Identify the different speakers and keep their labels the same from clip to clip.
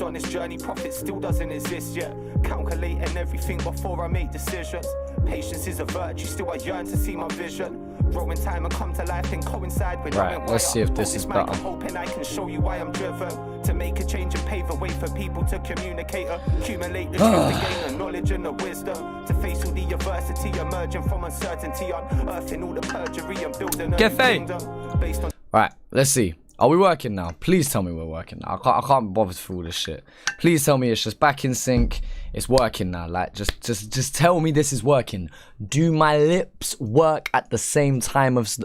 Speaker 1: on this journey, profit still doesn't exist yet. Calculating everything before I make decisions. Patience is a virtue, still I yearn to see my vision. Grow in time and come to life and coincide with
Speaker 2: right, let's see if this is better.
Speaker 1: I'm hoping I can show you why I'm driven to make a change and pave a way for people to communicate, accumulate the truth, to gain the knowledge and the wisdom, to face all the adversity emerging from uncertainty, unearthing all the perjury and building a kingdom based on.
Speaker 2: Right, let's see. Are we working now? Please tell me we're working now. I can't bother through all this shit. Please tell me it's just back in sync. It's working now. Like, just tell me this is working. Do my lips work at the same time as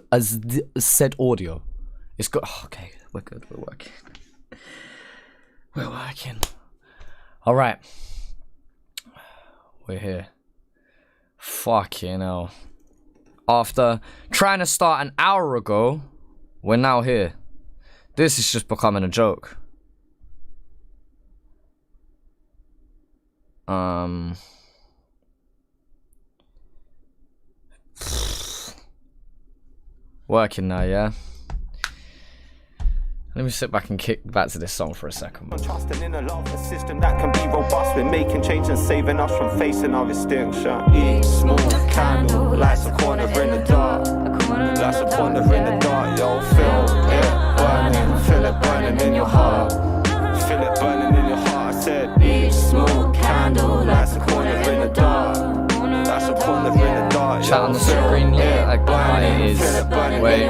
Speaker 2: said audio? It's good. Oh, okay, we're good. We're working. We're working. All right. We're here. Fucking hell. After trying to start an hour ago, we're now here. This is just becoming a joke. Working now, yeah? Let me sit back and kick back to this song for a second.
Speaker 1: Trusting in a love system that can be robust with making change and saving us from facing our extinction. Each small candle lights a corner in the dark. Lights a corner in the dark, yo. Feel it burning, feel it burning in your heart. Feel it burning in your heart. I said each small candle lights a corner in the dark. Lights a corner in the dark.
Speaker 2: Chat on the screen, yeah, like how it is. Wait.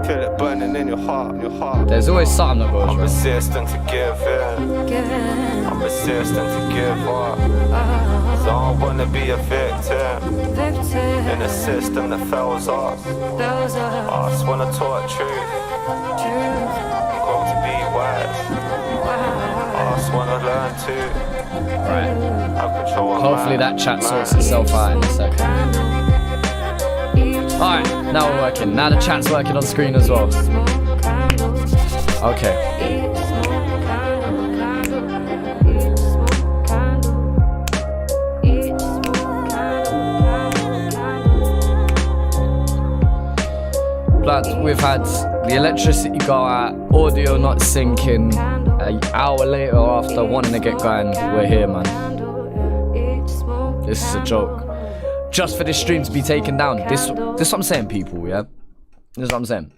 Speaker 1: Feel it burning in your heart,
Speaker 2: There's always something that goes wrong.
Speaker 1: I'm resistant to give in. I'm resistant to give up. So I don't wanna be a victim in a system that fails us. I just wanna talk truth. Grow to be wise. I just wanna learn to.
Speaker 2: Right.
Speaker 1: Have control of
Speaker 2: Hopefully that chat sorts itself out in a second. Alright, now we're working. Now the chat's working on screen as well. Okay. Blood, we've had the electricity go out, audio not syncing. An hour later after wanting to get going, we're here, man. This is a joke. Just for this stream to be taken down. This what I'm saying, people, yeah? This is what I'm saying.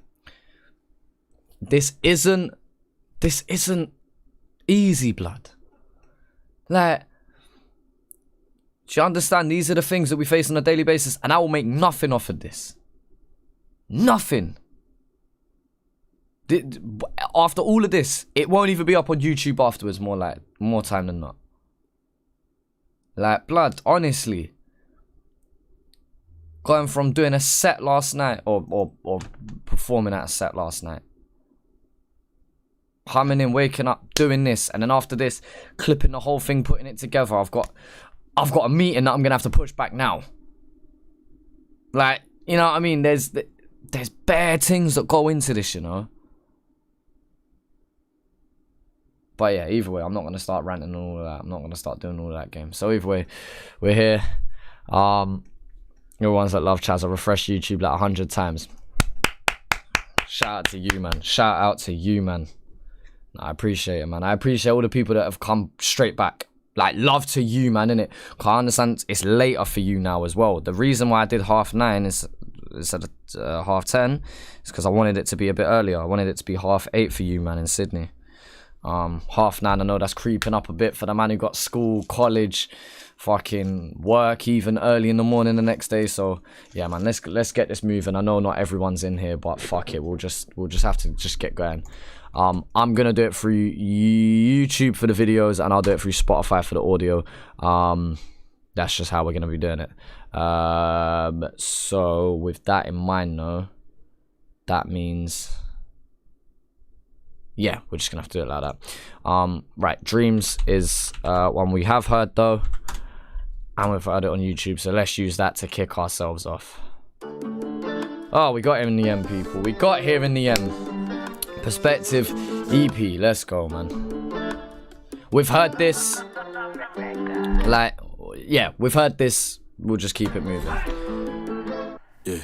Speaker 2: This isn't easy, blood. Like, do you understand? These are the things that we face on a daily basis, and I will make nothing off of this. Nothing. After all of this, it won't even be up on YouTube afterwards, more time than not. Like, blood, honestly. Going from doing a set last night, or performing at a set last night, coming in, waking up, doing this, and then after this, clipping the whole thing, putting it together. I've got a meeting that I'm gonna have to push back now. Like, you know what I mean? There's bare things that go into this, you know. But yeah, either way, I'm not gonna start ranting and all of that. I'm not gonna start doing all of that game. So either way, we're here. You're the ones that love Chazza. Refresh YouTube like 100 times. Shout out to you, man. Shout out to you, man. I appreciate it, man. I appreciate all the people that have come straight back. Like, love to you, man, innit? Cause I understand it's later for you now as well. The reason why I did 9:30 instead of 10:30 is because I wanted it to be a bit earlier. I wanted it to be 8:30 for you, man, in Sydney. 9:30, I know that's creeping up a bit for the man who got school, college, fucking work even early in the morning the next day. So yeah, man, let's get this moving. I know not everyone's in here, but fuck it, we'll just have to just get going. I'm gonna do it through YouTube for the videos, and I'll do it through Spotify for the audio. That's just how we're gonna be doing it. So with that in mind, though, that means, yeah, we're just gonna have to do it like that. Right, Dreams is one we have heard though, and we've heard it on YouTube, so let's use that to kick ourselves off. Oh, we got him in the end, people. We got here in the end. Perspective EP, let's go, man. We've heard this, like, yeah, we've heard this. We'll just keep it moving.
Speaker 3: Yeah,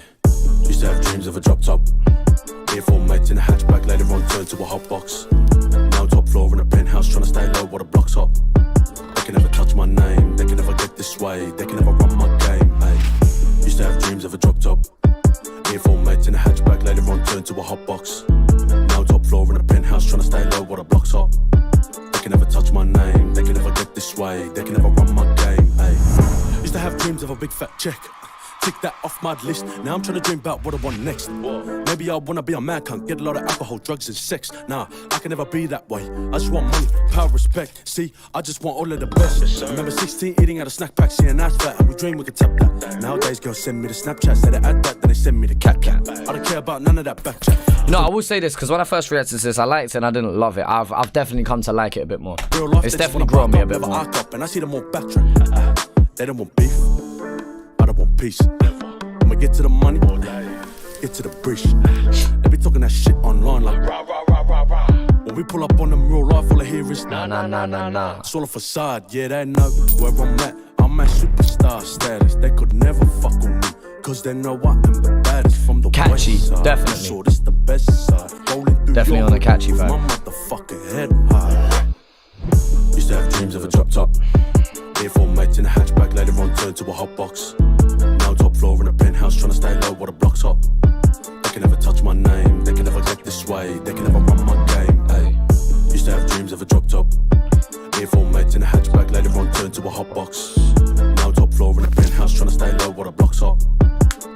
Speaker 3: used to have dreams of a drop top. Here for mates in a hatchback, later on turned to a hot box. Now top floor in a penthouse, trying to stay touch my name. They can never get this way. They can never run my game. Ay. Used to have dreams of a big fat check. Tick that off my list. Now I'm trying to dream about what I want next. Maybe I wanna be a man, can't get a lot of alcohol, drugs and sex. Nah, I can never be that way. I just want money, power, respect. See, I just want all of the best. Remember 16 eating out of snack pack, seeing that's fat, and we dream we could tap that. Nowadays girls send me the Snapchat, say they add that, then they send me the cat. I don't care about none of that back chat.
Speaker 2: No, I will say this, because when I first reacted to this, I liked it and I didn't love it. I've definitely come to like it a bit more. It's definitely grown me a bit more.
Speaker 3: And I see them all backtrack. They don't want beef, I don't want peace. I'ma get to the money, get to the breach. They be talking that shit online like rah, rah, rah, rah, rah. When we pull up on them real life, all I hear is nah, nah, nah, nah, nah. It's all a facade, yeah, they know where I'm at. I'm at superstar status. They could never fuck with me, cause they know I am the baddest from the
Speaker 2: catchy,
Speaker 3: west side.
Speaker 2: definitely.
Speaker 3: So this the best side. Rolling through
Speaker 2: definitely on a catchy vibe.
Speaker 3: My motherfucking head high. Used to have dreams of a drop top. Here four mates in a hatchback, later on turned to a hot box. Now top floor in a penthouse, trying to stay low while the block's hot. They can never touch my name, they can never get this way, they can never run my game, ayy. Used to have dreams of a drop top. Here four mates in a hatchback, later on turned to a hot box. Now top floor in a penthouse, trying to stay low while the block's hot.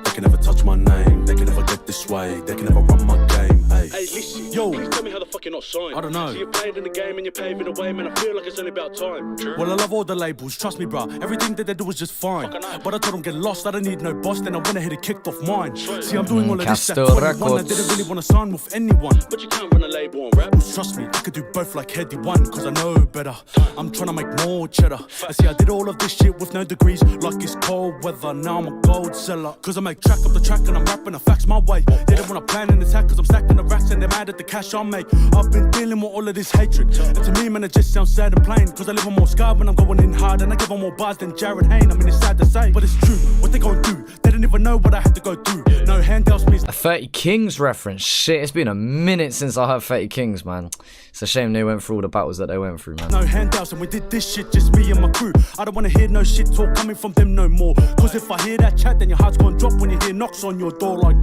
Speaker 3: They can never touch my name, they can never get this way, they can never run my game, ayy.
Speaker 4: Hey, Lisi,
Speaker 3: yo,
Speaker 4: please tell me how the fuck you're not signed.
Speaker 3: I don't know.
Speaker 4: So you played in the game and you're paving the way, man. I feel like it's only about time.
Speaker 3: Well, I love all the labels, trust me, bruh. Everything that they do is just fine. But I told them get lost, I don't need no boss. Then I went ahead and kicked off mine. See, I'm doing all of this at 21. I didn't really want to sign with anyone.
Speaker 4: But you can't run a label on rap.
Speaker 3: Trust me, I could do both like Heady One, cause I know better. I'm trying to make more cheddar. I see I did all of this shit with no degrees, like it's cold weather. Now I'm a gold seller. Cause I make track up the track and I'm rapping the facts my way. Didn't want to plan an attack cause I'm stacking the racks and they're mad at the cash I make. I've been dealing with all of this hatred. And to me, man, it just sounds sad and plain. Cause I live on more scar when I'm going in hard. And I give them more bars than Jared Hayne. I mean, it's sad to say, but it's true. What they gon' do? They don't even know what I had to go through. No handouts means
Speaker 2: a 30 Kings reference. Shit, it's been a minute since I heard 30 Kings, man. It's a shame they went through all the battles that they went through, man.
Speaker 3: No handouts, and we did this shit, just me and my crew. I don't wanna hear no shit talk coming from them no more. Cause if I hear that chat, then your heart's gonna drop when you hear knocks on your door like.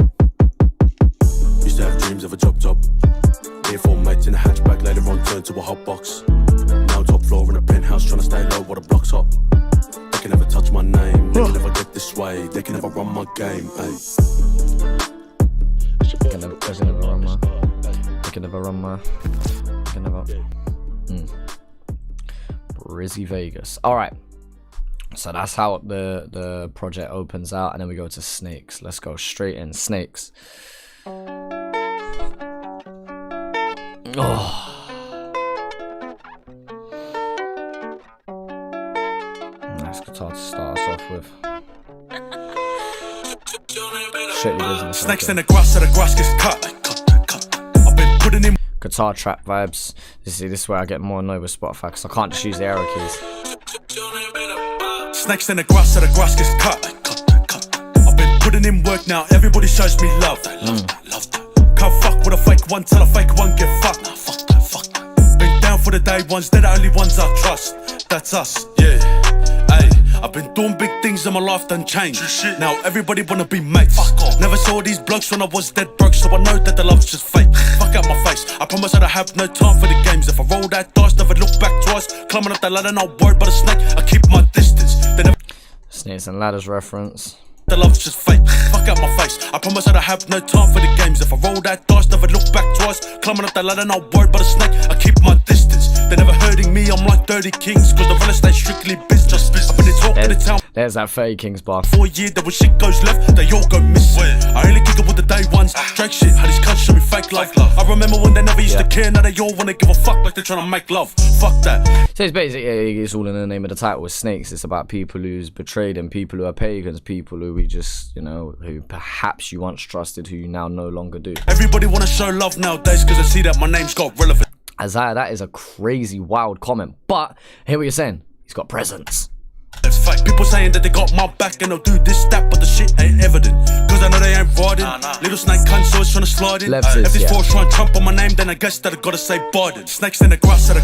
Speaker 3: Used to have dreams of a drop top. Here four mates in a hatchback, later on turned to a hot box. Now top floor in a penthouse, trying to stay low while the block's hot. They can never touch my name, they can never get this way, they can never run my game, ayy.
Speaker 2: They can never run my. They can never run my. They can never. Brizzy Vegas. Alright. So that's how the project opens out, and then we go to Snakes. Let's go straight in. Snakes. Oh. Nice guitar to start us off with. Strictly business.
Speaker 3: Snakes in the grass, so the grass gets cut. I've been putting in
Speaker 2: guitar trap vibes. This is where I get more annoyed with Spotify because I can't just use the arrow keys.
Speaker 3: Snakes in the grass, so the grass gets cut. I've been putting in work now, everybody shows me love. Can't fuck with a fake one, tell a fake one get fucked. Been down for the day ones, they're the only ones I trust. That's us, yeah. Ay, I've been doing big things in my life, done changed. Now everybody wanna be mates. Never saw these blokes when I was dead broke, so I know that the love's just fake. Fuck out my face, I promise that I have no time for the games. If I roll that dice, never look back twice. Climbing up that ladder, not worried about a snake, I keep my distance. They never
Speaker 2: Snakes and Ladders reference.
Speaker 3: The love's just fake, fuck out my face. I promise that I have no time for the games. If I roll that dice, never look back twice. Climbing up that ladder, not worried about a snake, I keep my distance. They're never hurting me, I'm like 30 Kings, cause the real estate strictly business. I've been in talk to the town.
Speaker 2: There's that 30 Kings bar.
Speaker 3: For a year, there was shit goes left, they all go missing. I only kick it with the day ones. Drake shit, how these cunts show me fake love. I remember when they never used to care, now they all wanna give a fuck like they're trying to make love. Fuck that.
Speaker 2: So it's basically, it's all in the name of the title with Snakes. It's about people who's betrayed and people who are pagans, people who we just, you know, who perhaps you once trusted, who you now no longer do.
Speaker 3: Everybody wanna show love nowadays cause I see that my name's got relevance.
Speaker 2: Isaiah, that is a crazy, wild comment. But hear what you're saying. He's got presence.
Speaker 3: That's fact. People saying that they got my back and they'll do this, that, but the shit ain't evident. Cause I know they ain't riding. Little snake cunt, so it's trying to slide in. If this force trying to trump on my name, then I guess that I gotta say Biden. Snakes in the grass, so the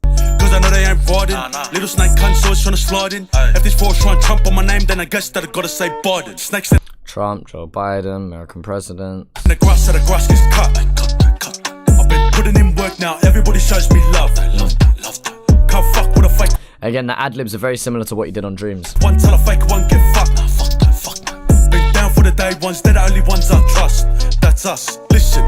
Speaker 3: cause I know they ain't riding. Little snake cunt, so it's trying to slide in. If this force trying to trump on my name, then I guess that I gotta say Biden. Snakes in
Speaker 2: Trump, Joe Biden, American president.
Speaker 3: the grass, so the grass gets cut. I've been putting in work now, everybody shows me love. love that. Can't fuck with a fake
Speaker 2: Again, the ad-libs are very similar to what he did on Dreams.
Speaker 3: one, tell a fake one, get fucked. Nah, fuck that, fuck that. Been down for the day ones, they're the only ones I trust. That's us. Listen,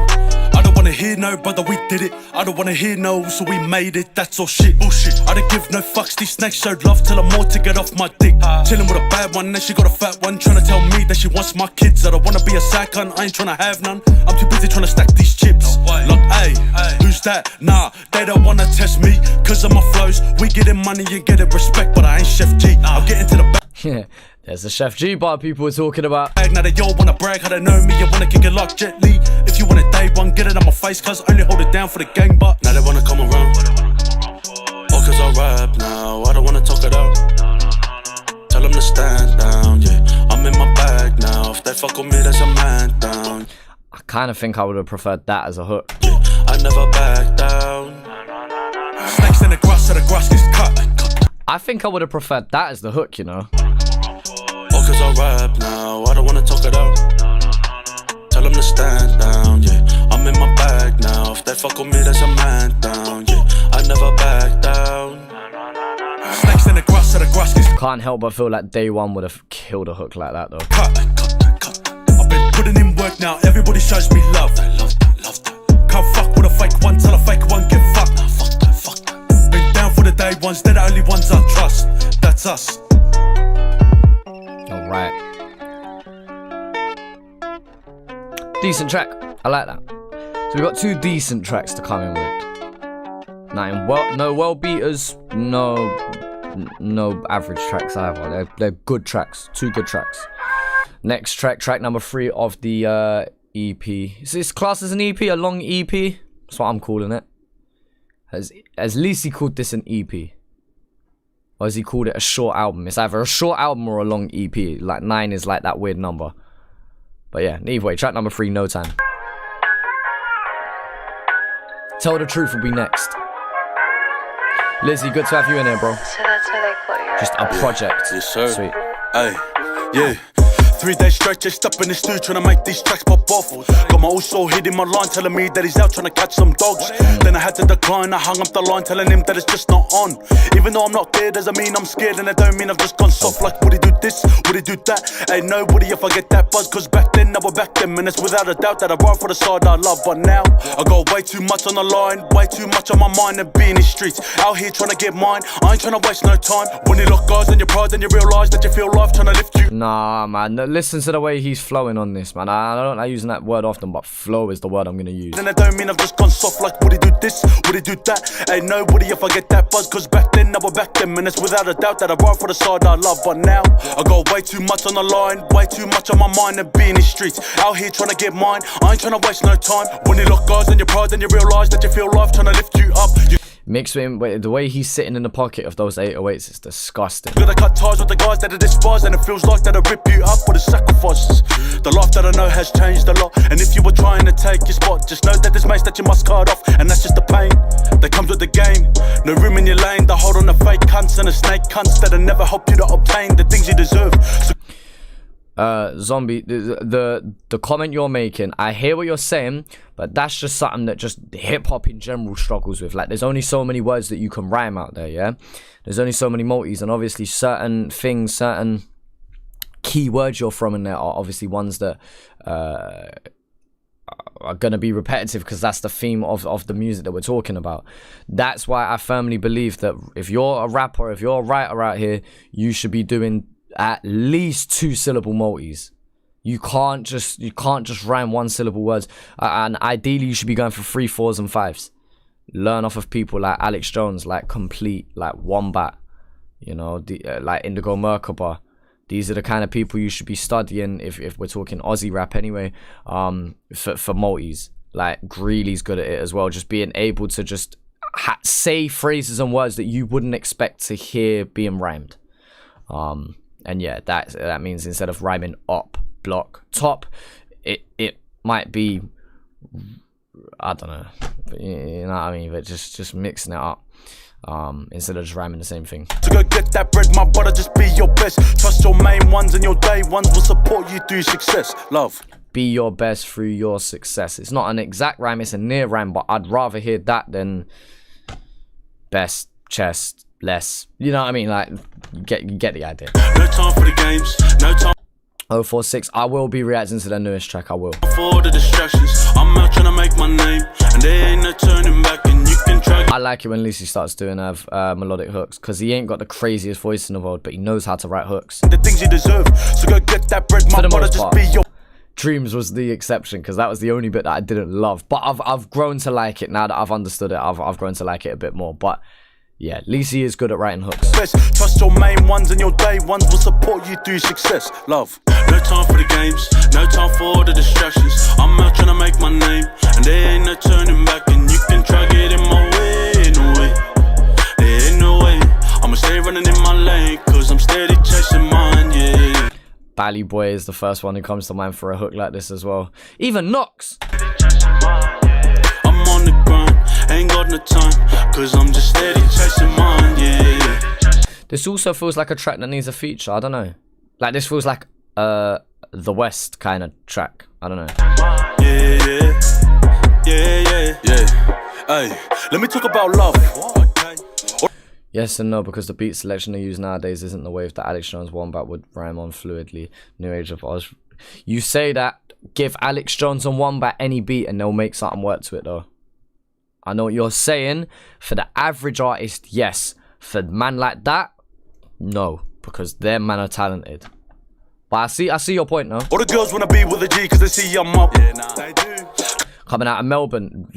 Speaker 3: I don't wanna hear no, brother, we did it. I don't wanna hear no, so we made it. That's all shit, bullshit. I don't give no fucks, these snakes showed love till I'm more to get off my dick. Chilling with a bad one, then she got a fat one, trying to tell me that she wants my kids. I don't wanna be a sad cunt, I ain't trying to have none. I'm too busy trying to stack these chips. Look, hey, who's that? Nah, they don't wanna test me, cause of my flows. We getting money and getting respect, but I ain't Chef G. I'm getting to the back.
Speaker 2: Yeah, there's the Chef G bar people were talking about.
Speaker 3: Now they all wanna brag how they know me, you wanna kick it like Jet Li. If you want it day one, get it on my face, cause only hold it down for the gang, but now they wanna come around. Oh, cause I rap now, I don't wanna talk it out. Tell them to stand down, yeah, I'm in my bag now. If they fuck with me, there's a man down.
Speaker 2: I kind of think I would have preferred that as a hook.
Speaker 3: Yeah, I never back down. Snakes in the grass, so the grass gets cut.
Speaker 2: I think I would have preferred that as the hook, you know.
Speaker 3: Oh, cause I rap now, I don't wanna talk it out. Tell them to stand down, yeah, I'm in my bag now. If they fuck with me, there's a man down, yeah, I never back down. Snakes in the grass, so the grass gets
Speaker 2: Can't help but feel like Day One would have killed a hook like that though.
Speaker 3: cut. I've been putting in work now, everybody shows me love. Love that. Can't fuck with a fake one, tell a fake one, get fucked. Nah, fuck that. Been down for the day ones, they're the only ones I trust. That's us.
Speaker 2: Alright. Decent track. I like that. So we got two decent tracks to come in with. No well beaters, no average tracks either. They're good tracks. Two good tracks. Next track number 3 of the EP. Is this classed as an EP? A long EP? That's what I'm calling it. Has Lisi called this an EP? Or has he called it a short album? It's either a short album or a long EP. Like 9 is like that weird number. But yeah, either way, track number 3, No Time. Tell the Truth will be next. Lizzie, good to have you in here, bro.
Speaker 5: So that's how they call you.
Speaker 2: Just a project.
Speaker 3: Yes, sir.
Speaker 2: Sweet.
Speaker 3: Hey, yeah. 3 days straight, just up in the studio trying to make these tracks pop off. Got my old soul hitting my line, telling me that he's out trying to catch some dogs. Then I had to decline, I hung up the line, telling him that it's just not on. Even though I'm not there, doesn't mean I'm scared, and I don't mean I've just gone soft. Like, would he do this? Would he do that? Ain't nobody if I get that buzz, cause back then I was back then, and it's without a doubt that I ride for the side I love. But now, I got way too much on the line, way too much on my mind, and being in these streets. Out here trying to get mine, I ain't trying to waste no time. When you lock guards on your pride, then you realise that you feel life trying to lift you.
Speaker 2: Nah, man. Listen to the way he's flowing on this, man. I don't like using that word often, but flow is the word I'm gonna use.
Speaker 3: And I don't mean I've just gone soft, like would he do this, would he do that? Ain't nobody if I get that buzz, cause back then I was back then, and it's without a doubt that I ride for the side I love. But now, I got way too much on the line, way too much on my mind, and being in these streets. Out here trying to get mine, I ain't trying to waste no time. When you lock guards on your pride, then you realise that you feel life trying to lift you up.
Speaker 2: Mixed with him, the way he's sitting in the pocket of those 808s, it's disgusting.
Speaker 3: Gotta cut ties with the guys that are despise, and it feels like that I rip you up for the sacrifices. The life that I know has changed a lot, and if you were trying to take your spot, just know that there's mates that you must cut off, and that's just the pain that comes with the game. No room in your lane, the hold on the fake cunts and the snake cunts that'll never help you to obtain the things you deserve. So
Speaker 2: Zombie, the comment you're making, I hear what you're saying, but that's just something that just hip-hop in general struggles with. Like, there's only so many words that you can rhyme out there, yeah? There's only so many multis, and obviously certain things, certain key words you're from in there are obviously ones that are going to be repetitive, because that's the theme of the music that we're talking about. That's why I firmly believe that if you're a rapper, if you're a writer out here, you should be doing at least 2-syllable multis. You can't just rhyme 1-syllable words, and ideally you should be going for 3, 4s and 5s. Learn off of people like Alex Jones, like Complete, like Wombat, you know, like Indigo Merkaba. These are the kind of people you should be studying if we're talking Aussie rap anyway, for multis. Like Greeley's good at it as well, just being able to just say phrases and words that you wouldn't expect to hear being rhymed. And yeah, that means instead of rhyming up, block, top, it might be, I don't know, you know what I mean, but just mixing it up, instead of just rhyming the same thing.
Speaker 3: to go get that bread, my brother, just be your best. Trust your main ones, and your day ones will support you through success. Love.
Speaker 2: Be your best through your success. It's not an exact rhyme, it's a near rhyme, but I'd rather hear that than best, chest, less. You know what I mean? Like, you get the idea.
Speaker 3: No time for the games, no time
Speaker 2: 046, I will be reacting to their newest track, I will.
Speaker 3: for the distractions. I'm out trying to make my name, and there ain't no turning back, and you can try.
Speaker 2: I like it when Lisi starts doing melodic hooks, because he ain't got the craziest voice in the world, but he knows how to write hooks.
Speaker 3: The things you deserve, so go get that bread,
Speaker 2: For
Speaker 3: my
Speaker 2: the
Speaker 3: brother,
Speaker 2: most
Speaker 3: just
Speaker 2: part.
Speaker 3: be your.
Speaker 2: Dreams was the exception, because that was the only bit that I didn't love. But I've grown to like it now that I've understood it. I've grown to like it a bit more. But yeah, Lisi is good at writing hooks.
Speaker 3: Best. Trust your main ones, and your day ones will support you through success. Love. No time for the games, no time for the distractions. I'm out trying to make my name, and there ain't no turning back, and you can try get in my way, no way. There ain't no way. I'ma stay running in my lane, cause I'm steady chasing mine, yeah.
Speaker 2: Bally Boy is the first one who comes to mind for a hook like this as well. Even Knox.
Speaker 3: I'm on the grind, ain't got no time, cause I'm just steady chasing mine, yeah.
Speaker 2: This also feels like a track that needs a feature. I don't know. Like, this feels like the West kind of track. I don't know.
Speaker 3: Yeah. Hey, let me talk about love.
Speaker 2: Yes and no, because the beat selection they use nowadays isn't the wave that Alex Jones Wombat would rhyme on fluidly. New Age of Oz. You say that, give Alex Jones and Wombat any beat and they'll make something work to it though. I know what you're saying. For the average artist, yes. For man like that, no. Because their man are talented. But I see your point now.
Speaker 3: All the girls wanna be with a G cause they see I'm up. Yeah, nah. They do.
Speaker 2: Coming out of Melbourne.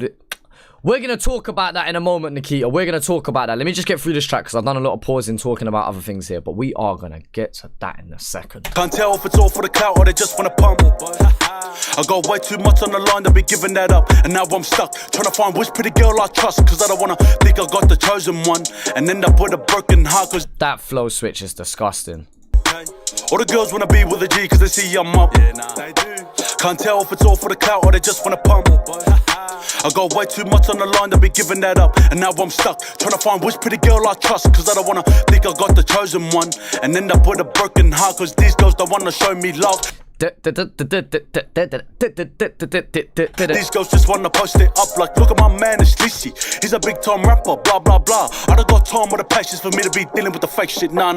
Speaker 2: We're going to talk about that in a moment, Nikita. We're going to talk about that. Let me just get through this track because I've done a lot of pausing talking about other things here. But we are going to get to that in a second.
Speaker 3: Can't tell if it's all for the clout or they just wanna pump. I got way too much on the line to be giving that up. And now I'm stuck, trying to find which pretty girl I trust. Cause I don't wanna think I got the chosen one and end up with a broken heart. Cause
Speaker 2: that flow switch is disgusting.
Speaker 3: all the girls wanna be with a G cause they see I'm up. Yeah, nah. They do. Can't tell if it's all for the clout or they just wanna pump. I got way too much on the line to be giving that up. And now I'm stuck, trying to find which pretty girl I trust. Cause I don't wanna think I got the chosen one and end up with a broken heart. Cause these girls don't wanna show me love. These girls just wanna post it up like, look at my man, it's Lisi. He's a big time rapper, blah blah blah. I don't got time or the patience for me to be dealing with the fake shit, nah.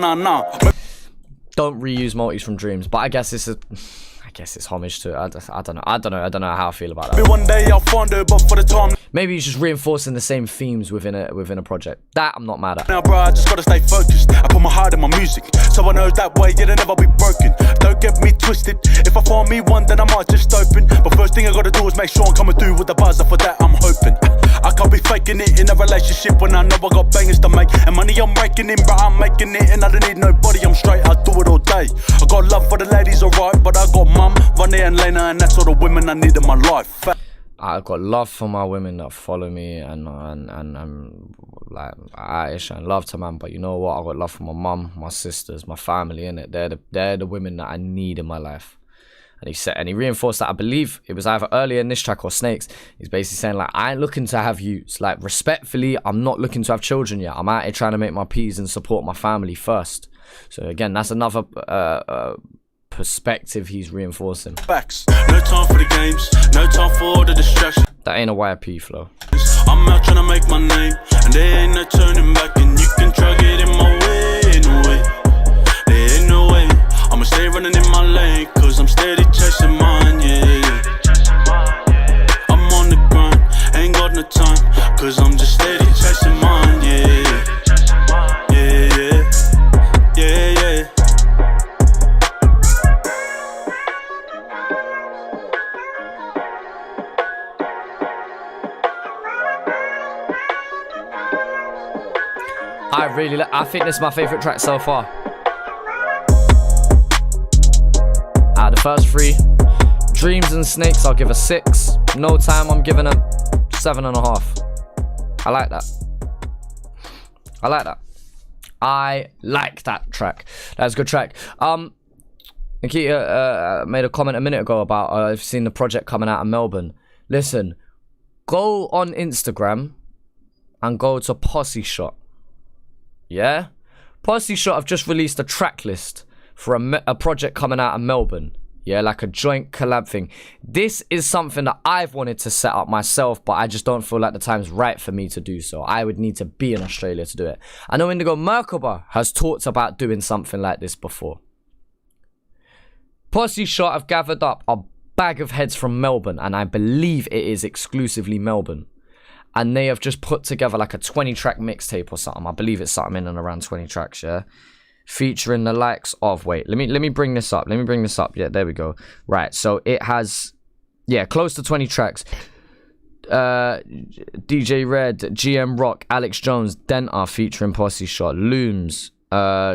Speaker 2: Don't reuse multis from Dreams, but I guess it's homage to it. I don't know how I feel about that.
Speaker 3: Maybe one day I'll find her, but for the time
Speaker 2: maybe he's just reinforcing the same themes within a project. That I'm not mad at.
Speaker 3: now, bro, I just gotta stay focused. I put my heart in my music, so I know that way it'll never be broken. Don't get me twisted. If I find me one, then I might just open. But first thing I gotta do is make sure I'm coming through with the buzzer. For that, I'm hoping. I can't be faking it in a relationship when I know I got bangers to make. And money I'm raking in, but I'm making it, and I don't need nobody. I'm straight, I do it all day. I got love for the ladies, alright, but I got mum, Ronnie, and Lena, and that's all the women I need in my life.
Speaker 2: I've got love for my women that follow me and like Aisha and love to man, but you know what? I've got love for my mum, my sisters, my family, innit? They're the women that I need in my life. And he reinforced that. I believe it was either earlier in this track or Snakes. He's basically saying like, I ain't looking to have youths. Like, respectfully, I'm not looking to have children yet. I'm out here trying to make my peas and support my family first. So again, that's another perspective he's reinforcing.
Speaker 3: Facts. No time for the games, no time for the distraction.
Speaker 2: That ain't a YP flow.
Speaker 3: I'm out trying to make my name, and there ain't no turning back, and you can try get in my way, no way. There ain't no way. I'ma stay running in my lane, cause I'm steady chasing mine, yeah. I'm on the grind, ain't got no time, cause I'm just steady chasing mine, yeah.
Speaker 2: I think this is my favourite track so far. Out of the first three, Dreams and Snakes, I'll give a 6. No Time, I'm giving a 7.5. I like that. I like that track. That's a good track. Nikita made a comment a minute ago about I've seen the project coming out of Melbourne. Listen, go on Instagram and go to Posse Shot. Yeah? Posse Shot have just released a track list for a project coming out of Melbourne. Yeah, like a joint collab thing. This is something that I've wanted to set up myself, but I just don't feel like the time's right for me to do so. I would need to be in Australia to do it. I know Indigo Merkaba has talked about doing something like this before. Posse Shot have gathered up a bag of heads from Melbourne, and I believe it is exclusively Melbourne. And they have just put together like a 20-track mixtape or something. I believe it's something in and around 20 tracks, yeah? Featuring the likes of, wait, let me bring this up. Yeah, there we go. Right, so it has, yeah, close to 20 tracks. DJ Red, GM Rock, Alex Jones, Denta featuring Posse Shot, Looms,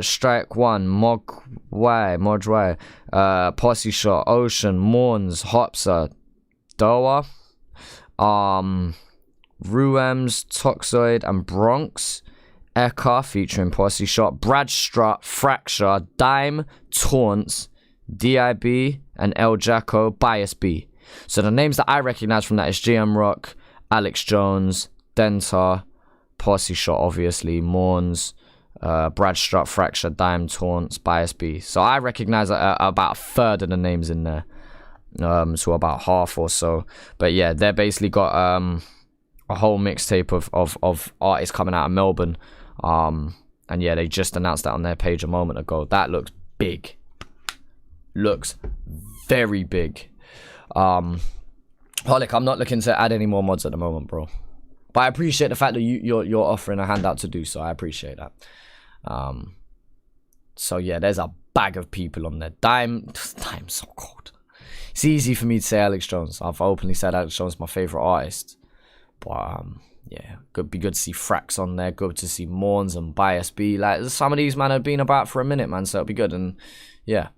Speaker 2: Strike One, Mogwai, Posse Shot, Ocean, Morns, Hopsa, Doa, Ruems, Toxoid, and Bronx. Eka featuring Posse Shot, Brad Strutt, Fracture, Dime, Taunts, DIB, and El Jacko, Bias B. So the names that I recognize from that is GM Rock, Alex Jones, Denta, Posse Shot, obviously, Morns, Brad Strutt, Fracture, Dime, Taunts, Bias B. So I recognize about a third of the names in there. So about half or so. But yeah, they're basically got a whole mixtape of artists coming out of Melbourne. And yeah, they just announced that on their page a moment ago. That looks big. Looks very big. Holic, I'm not looking to add any more mods at the moment, bro. But I appreciate the fact that you're offering a handout to do so. I appreciate that. So yeah, there's a bag of people on there. Dime's so cold. It's easy for me to say Alex Jones. I've openly said Alex Jones is my favorite artist. But yeah, be good to see Frax on there. Good to see Morns and Bias B. Like, some of these man have been about for a minute, man. So it'll be good. And yeah.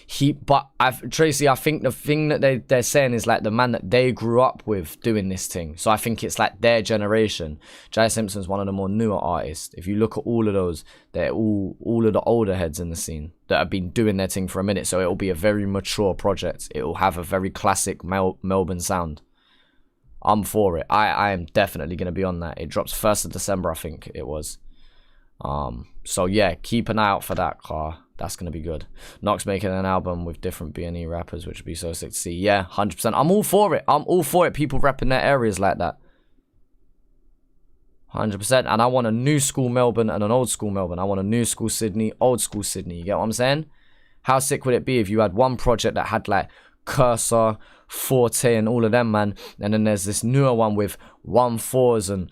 Speaker 2: Tracy, I think the thing that they're saying is like the man that they grew up with doing this thing. So I think it's like their generation. Jai Simpson's one of the more newer artists. If you look at all of those, they're all of the older heads in the scene that have been doing their thing for a minute. So it'll be a very mature project. It'll have a very classic Melbourne sound. I'm for it. I am definitely going to be on that. It drops 1st of December, I think it was. So yeah, keep an eye out for that, car. That's going to be good. Nox making an album with different B&E rappers, which would be so sick to see. Yeah, 100%. I'm all for it. I'm all for it. People rapping their areas like that. 100%. And I want a new school Melbourne and an old school Melbourne. I want a new school Sydney, old school Sydney. You get what I'm saying? How sick would it be if you had one project that had like Cursor, Forte and all of them, man, and then there's this newer one with 1-4s and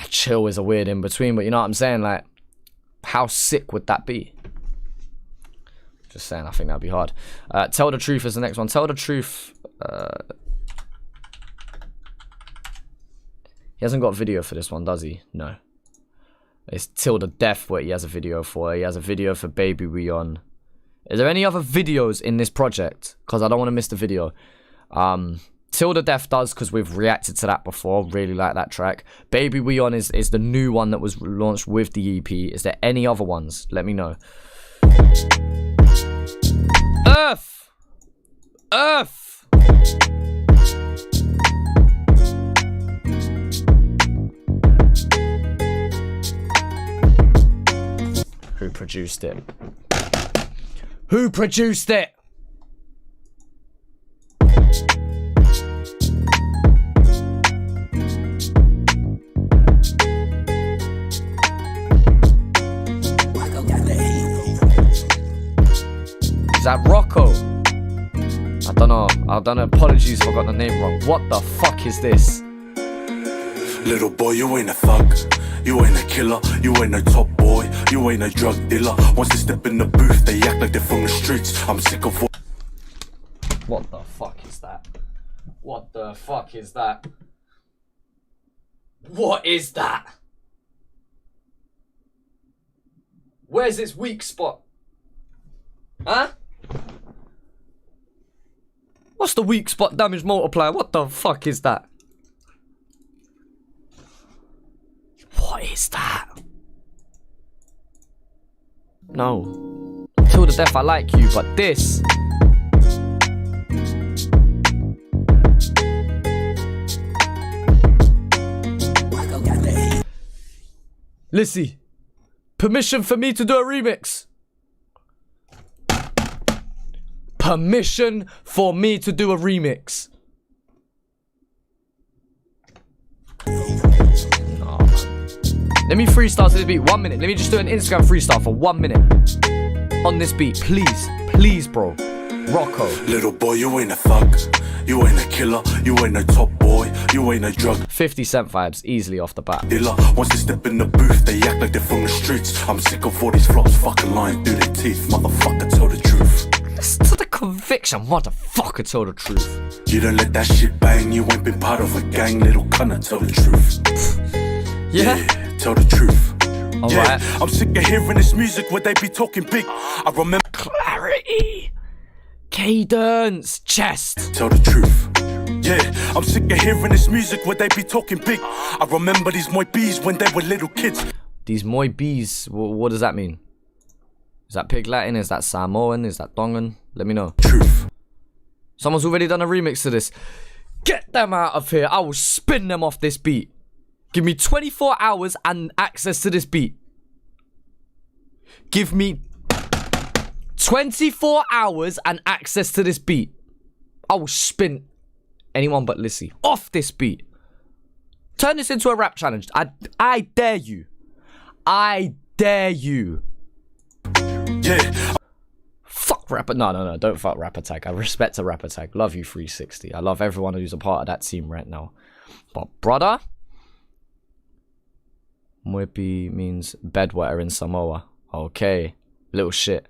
Speaker 2: Chill is a weird in between, but you know what I'm saying? Like, how sick would that be? Just saying, I think that'd be hard. Tell the Truth is the next one. Tell the Truth. He hasn't got a video for this one, does he? No. It's Till the Death what he has a video for. He has a video for Baby We On. Is there any other videos in this project? Because I don't want to miss the video. Till the Death does, because we've reacted to that before. Really like that track. Baby We On is the new one that was launched with the EP. Is there any other ones? Let me know. Earth! Earth! Who produced it? Who produced it? Is that Rocco? I don't know. Apologies if I got the name wrong. What the fuck is this?
Speaker 3: Little boy, you ain't a thug. You ain't a killer. You ain't a top boy. You ain't a drug dealer. Once they step in the booth, they act like they're from the streets. I'm sick of.
Speaker 2: What the fuck is that? What the fuck is that? What is that? Where's its weak spot? Huh? What's the weak spot damage multiplier? What the fuck is that? What is that? No. Till the Death I like you, but this. Lisi, permission for me to do a remix. permission for me to do a remix. Nah, man. Let me freestyle to this beat. 1 minute. Let me just do an Instagram freestyle for 1 minute. On this beat. Please. Please, bro. Rocco.
Speaker 3: Little boy, you ain't a thug. You ain't a killer. You ain't a top boy. You ain't a drug
Speaker 2: 50 Cent vibes easily off the bat.
Speaker 3: dealer. Once they step in the booth, they act like they're from the streets. I'm sick of all these flops fucking lying through their teeth. Motherfucker, tell the truth.
Speaker 2: Listen to the conviction. Motherfucker, tell the truth.
Speaker 3: You don't let that shit bang. You ain't been part of a gang. Little cunner, tell the truth.
Speaker 2: Yeah?
Speaker 3: Tell the truth.
Speaker 2: Alright.
Speaker 3: I'm sick of hearing this music where they be talking big. I remember
Speaker 2: Clarity. Cadence. Chest.
Speaker 3: tell the truth. Yeah, I'm sick of hearing this music where they be talking big. I remember these Moi B's when they were little kids.
Speaker 2: These Moi B's, what does that mean? Is that Pig Latin? Is that Samoan? Is that Tongan? Let me know.
Speaker 3: Truth.
Speaker 2: Someone's already done a remix to this. Get them out of here. I will spin them off this beat. Give me 24 hours and access to this beat. Give me 24 hours and access to this beat. I will spin anyone but Lisi off this beat. Turn this into a rap challenge. I dare you. I dare you.
Speaker 3: Yeah,
Speaker 2: Fuck Rap. No. Don't fuck Rap Attack. I respect a Rap Attack. Love you 360. I love everyone who's a part of that team right now. But brother, Mwepi means bedwetter in Samoa. Okay. Little shit.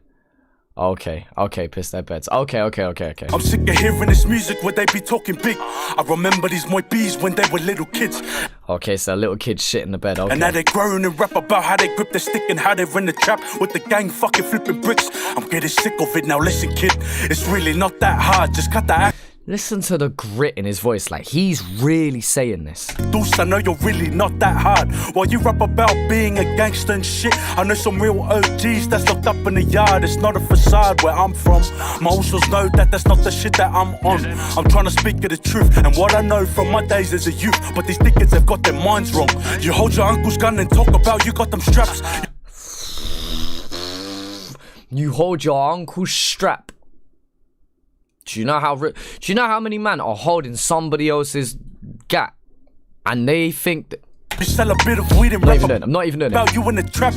Speaker 2: Okay, piss their beds. Okay.
Speaker 3: I'm sick of hearing this music where they be talking big. I remember these Moi B's when they were little kids.
Speaker 2: Okay, so little kids shit in the bed. Okay.
Speaker 3: And now they're growing and rap about how they grip their stick and how they're in the trap with the gang fucking flipping bricks. I'm getting sick of it now. Listen, kid, it's really not that hard. Just cut the act.
Speaker 2: Listen to the grit in his voice. Like, he's really saying this.
Speaker 3: Deuce, I know you're really not that hard. While you rap about being a gangster and shit, I know some real OGs that's locked up in the yard. It's not a facade where I'm from. My usos know that that's not the shit that I'm on. I'm trying to speak of the truth and what I know from my days as a youth. But these dickheads have got their minds wrong. You hold your uncle's gun and talk about you got them straps.
Speaker 2: You hold your uncle's strap. Do you know how many men are holding somebody else's gat and they think that
Speaker 3: You sell a bit of weed and
Speaker 2: I'm
Speaker 3: rap
Speaker 2: not even doing it.
Speaker 3: about you in the trap.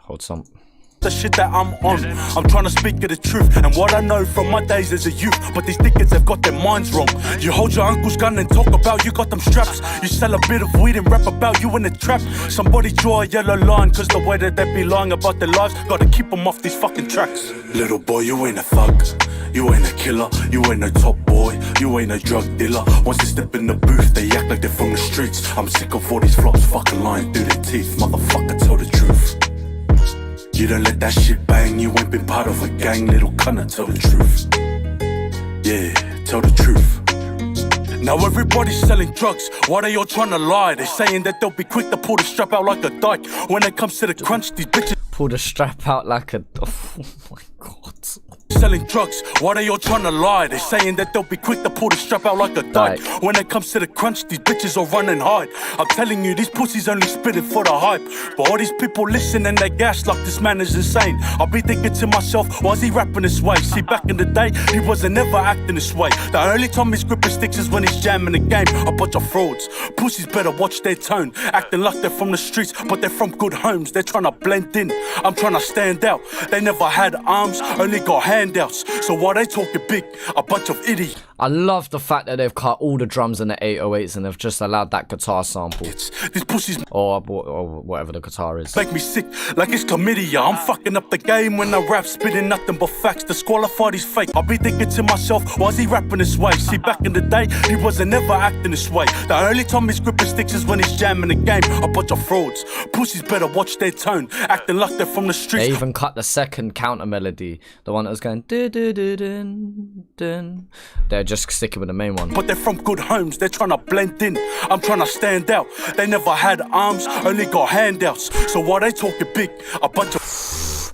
Speaker 2: Hold some.
Speaker 3: The shit that I'm on. I'm trying to speak of the truth and what I know from my days as a youth. But these dickheads have got their minds wrong. You hold your uncle's gun and talk about you got them straps. You sell a bit of weed and rap about you in the trap. Somebody draw a yellow line, cause the way that they be lying about their lives, gotta keep them off these fucking tracks. Little boy, you ain't a thug. You ain't a killer. You ain't a top boy. You ain't a drug dealer. Once they step in the booth, they act like they're from the streets. I'm sick of all these flops fucking lying through their teeth. Motherfucker, tell the truth. You don't let that shit bang. You ain't been part of a gang. Little cunner, tell the truth. Yeah, tell the truth. Now everybody's selling drugs. Why they all trying to lie? They saying that they'll be quick to pull the strap out like a dyke. When it comes to the crunch, these bitches
Speaker 2: Pull the strap out like a... Oh my god.
Speaker 3: selling drugs. Why they all trying to lie? They saying that they'll be quick to pull the strap out like a dyke. When it comes to the crunch, these bitches will run and hide. I'm telling you, these pussies only spitting for the hype. But all these people listen and they gas like this man is insane. I'll be thinking to myself, why's he rapping this way? See, back in the day, he wasn't never acting this way. The only time he's gripping sticks is when he's jamming the game. A bunch of frauds. Pussies better watch their tone. Acting like they're from the streets, but they're from good homes. They're trying to blend in. I'm trying to stand out. They never had arms, only got handouts. So why they talking big? A bunch of idiots.
Speaker 2: I love the fact that they've cut all the drums and the 808s and they've just allowed that guitar sample.
Speaker 3: These pussies
Speaker 2: Or whatever the guitar is.
Speaker 3: make me sick like it's chlamydia. I'm fucking up the game when I rap, spitting nothing but facts. Disqualify these fake. I'll be thinking to myself, why's he rapping this way? See, back in the day, he wasn't never acting this way. The only time he's gripping sticks is when he's jamming the game. A bunch of frauds. Pussies better watch their tone. Acting like they're from the streets.
Speaker 2: They even cut the second counter melody. The one that was going... dun. They're just sticking with the main one.
Speaker 3: But they're from good homes, they're trying to blend in. I'm trying to stand out. They never had arms, only got handouts. So why they talking big? A bunch of...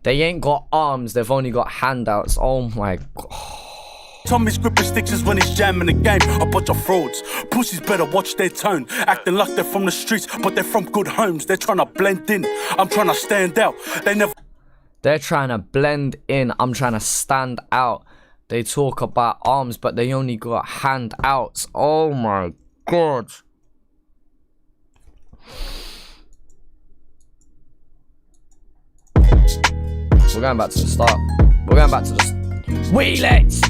Speaker 2: They ain't got arms, they've only got handouts. Oh my god.
Speaker 3: Tommy's gripping sticks is when he's jamming the game. A bunch of frauds. Pussies better watch their tone. Acting like they're from the streets, but they're from good homes. They're trying to blend in. I'm trying to stand out. They never...
Speaker 2: They're trying to blend in. I'm trying to stand out. They talk about arms, but they only got handouts. Oh my God. We're going back to the start. We're going back to the Wheelits!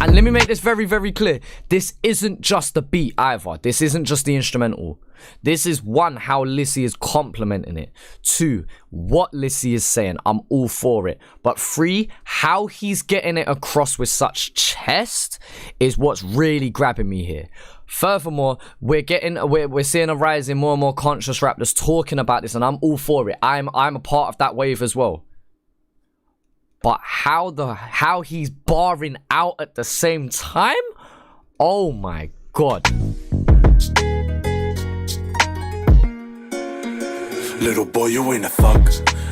Speaker 2: And let me make this very, very clear. This isn't just the beat either. This isn't just the instrumental. This is one, how Lisi is complimenting it. Two, what Lisi is saying. I'm all for it. But three, how he's getting it across with such chest is what's really grabbing me here. Furthermore, we're seeing a rise in more and more conscious rap that's talking about this, and I'm all for it. I'm a part of that wave as well. But how he's barring out at the same time? Oh my God.
Speaker 3: Little boy, you ain't a thug,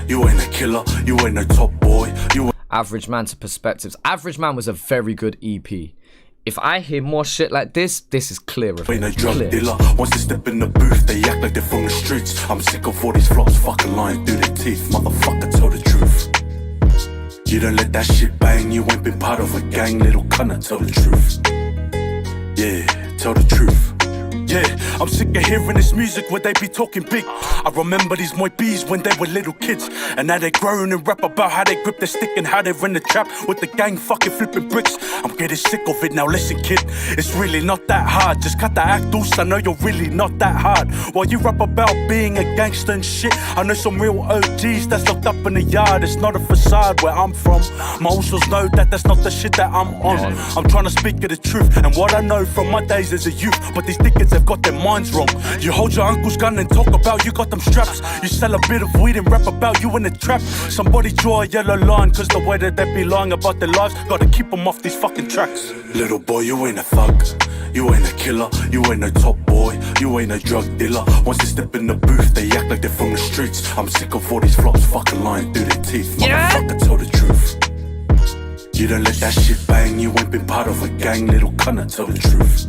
Speaker 3: you ain't a killer, you ain't a top boy, you
Speaker 2: Average Man to Perspectives. Average Man was a very good EP. If I hear more shit like this is clear of
Speaker 3: ain't a
Speaker 2: it.
Speaker 3: drug
Speaker 2: Clear.
Speaker 3: dealer. Once they step in the booth, they act like they're from the streets. I'm sick of all these flops, fucking lying through their teeth. Motherfucker, tell the truth. You don't let that shit bang, you ain't been part of a gang, little cunner, tell the truth. Yeah, tell the truth. Yeah, I'm sick of hearing this music where they be talking big. I remember these Moy B's when they were little kids, and now they're growing and rap about how they grip their stick and how they're in the trap with the gang fucking flipping bricks. I'm getting sick of it now, listen kid, it's really not that hard. Just cut the act loose, I know you're really not that hard. While you rap about being a gangster and shit, I know some real OGs that's locked up in the yard. It's not a facade where I'm from. My uncles know that that's not the shit that I'm on. I'm trying to speak of the truth and what I know from my days as a youth, but these dickheads have got their minds wrong. You hold your uncle's gun and talk about you got them straps. You sell a bit of weed and rap about you in the trap. Somebody draw a yellow line, cause the way that they be lying about their lives, gotta keep them off these fucking tracks. Little boy, you ain't a thug, you ain't a killer, you ain't a top boy, you ain't a drug dealer. Once they step in the booth, they act like they're from the streets. I'm sick of all these flops, fucking lying through their teeth. Motherfucker, tell the truth. You don't let that shit bang, you ain't been part of a gang, little cunner, tell the truth.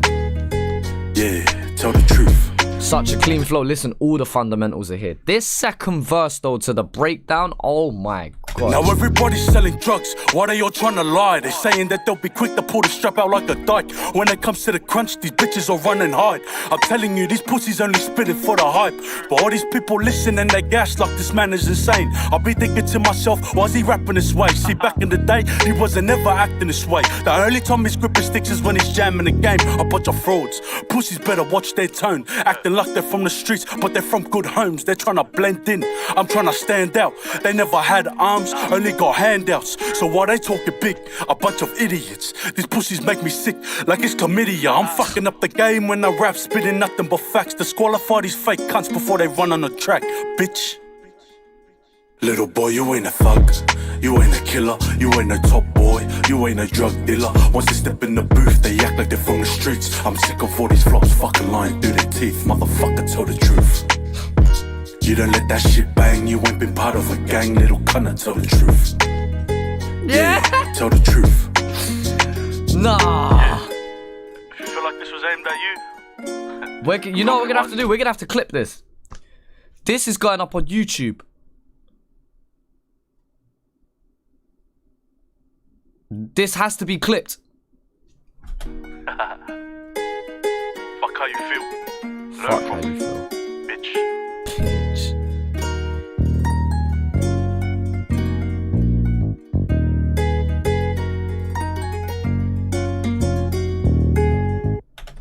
Speaker 3: Yeah, tell the truth.
Speaker 2: Such a clean flow. Listen, all the fundamentals are here. This second verse though, to the breakdown, oh my God.
Speaker 3: Now everybody's selling drugs, why they all trying to lie? They saying that they'll be quick to pull the strap out like a dyke. When it comes to the crunch, these bitches are running hard. I'm telling you, these pussies only spitting for the hype. But all these people listen and they gas like this man is insane. I'll be thinking to myself, why's he rapping this way? See, back in the day, he wasn't never acting this way. The only time he's gripping sticks is when he's jamming the game. A bunch of frauds. Pussies better watch their tone, acting like they're from the streets, but they're from good homes. They're trying to blend in, I'm trying to stand out. They never had arms, only got handouts. So why they talking big? A bunch of idiots. These pussies make me sick, like it's chlamydia. I'm fucking up the game when I rap, spitting nothing but facts. Disqualify these fake cunts before they run on the track, bitch. Little boy, you ain't a thug, you ain't a killer, you ain't a top boy, you ain't a drug dealer. Once they step in the booth, they act like they're from the streets. I'm sick of all these flops, fucking lying through their teeth. Motherfucker, tell the truth. You don't let that shit bang, you ain't been part of a gang, little cunner, tell the truth. Yeah, tell the truth.
Speaker 2: Nah.
Speaker 3: If you feel like this was aimed at you,
Speaker 2: You know what we're gonna have to do? We're gonna have to clip this. This is going up on YouTube. This has to be clipped.
Speaker 3: fuck how you feel.
Speaker 2: Fuck how you feel.
Speaker 3: Bitch.
Speaker 2: Bitch.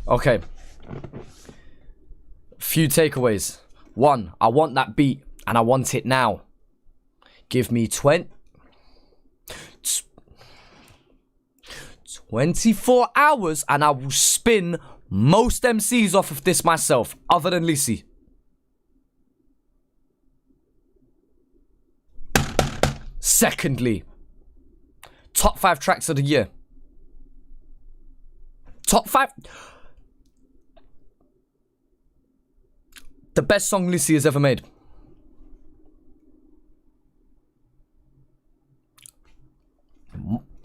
Speaker 2: Okay. Few takeaways. One, I want that beat and I want it now. Give me 24 hours and I will spin most MCs off of this myself, other than Lisi. Secondly, top 5 tracks of the year. Top 5. The best song Lisi has ever made.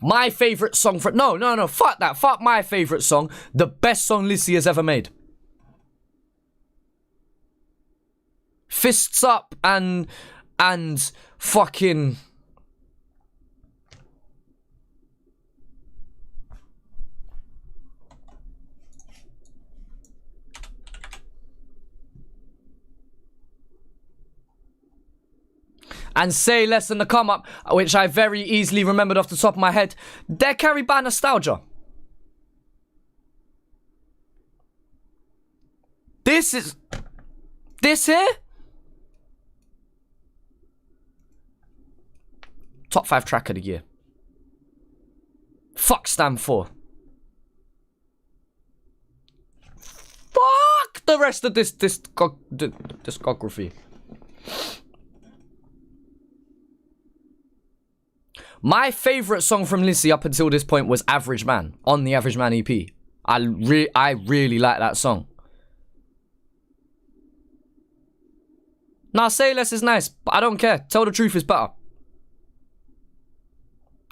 Speaker 2: My favourite song from... No, fuck that. Fuck my favourite song. The best song Lisi has ever made. Fists Up and fucking... and Say Less in the Come Up, which I very easily remembered off the top of my head. They're carried by nostalgia. This here? Top 5 track of the year. Fuck Stand 4. Fuck the rest of this discography. My favourite song from Lisi up until this point was Average Man, on the Average Man EP. I really like that song. Nah, Say Less is nice, but I don't care. Tell the Truth is better.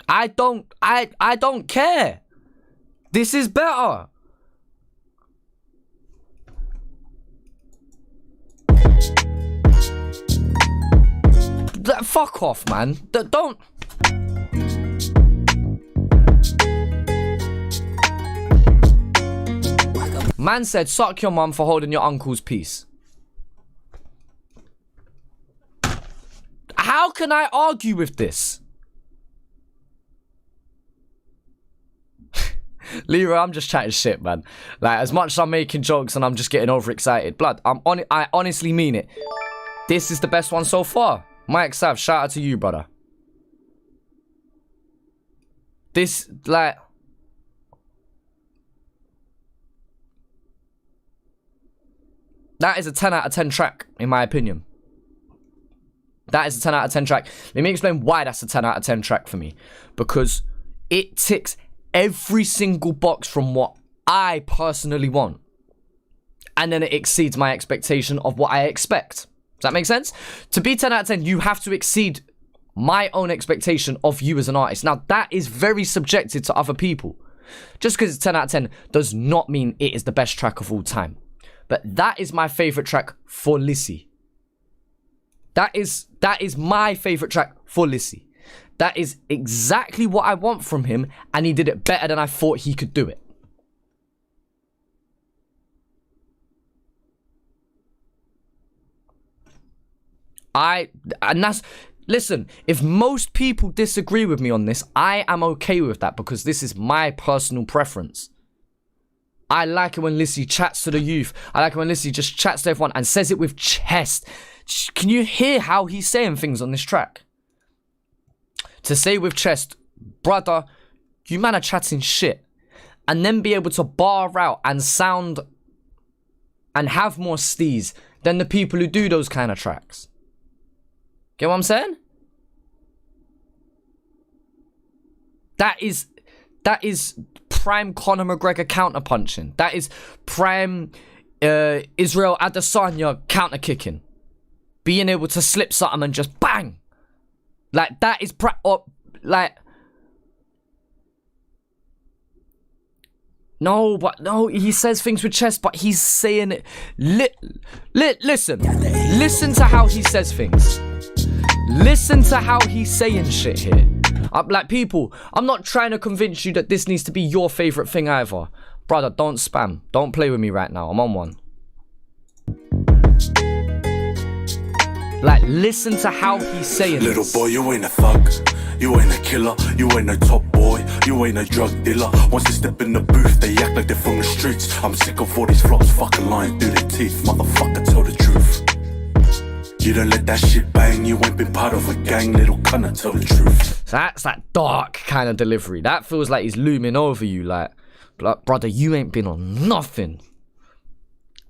Speaker 2: I don't care. This is better. Fuck off, man. Don't... Man said, suck your mum for holding your uncle's peace. How can I argue with this? Leroy, I'm just chatting shit, man. Like, as much as I'm making jokes and I'm just getting overexcited. Blood, I honestly mean it. This is the best one so far. Mike Sav, shout out to you, brother. This, like... that is a 10 out of 10 track, in my opinion. That is a 10 out of 10 track. Let me explain why that's a 10 out of 10 track for me. Because it ticks every single box from what I personally want. And then it exceeds my expectation of what I expect. Does that make sense? To be 10 out of 10, you have to exceed my own expectation of you as an artist. Now, that is very subjective to other people. Just because it's 10 out of 10 does not mean it is the best track of all time. But that is my favourite track for Lisi. That is my favourite track for Lisi. That is exactly what I want from him, and he did it better than I thought he could do it. Listen, if most people disagree with me on this, I am okay with that because this is my personal preference. I like it when Lisi chats to the youth. I like it when Lisi just chats to everyone and says it with chest. Can you hear how he's saying things on this track? To say with chest, brother, you man are chatting shit. And then be able to bar out and sound and have more steez than the people who do those kind of tracks. Get what I'm saying? That is prime Conor McGregor counterpunching. That is prime Israel Adesanya counterkicking. Being able to slip something and just bang. Like, that is No, he says things with chest, but he's saying it. Listen to how he says things. Listen to how he's saying shit here. Like, people, I'm not trying to convince you that this needs to be your favourite thing either. Brother, don't spam. Don't play with me right now. I'm on one. Like, listen to how he's saying
Speaker 3: Little
Speaker 2: this.
Speaker 3: boy, you ain't a thug. You ain't a killer. You ain't a top boy. You ain't a drug dealer. Once they step in the booth, they act like they're from the streets. I'm sick of all these flops fucking lying through their teeth. Motherfucker, tell the truth. You don't let that shit bang. You ain't been part of a gang. Little cunner, tell the truth.
Speaker 2: So that's that dark kind of delivery. That feels like he's looming over you. Like, brother, you ain't been on nothing.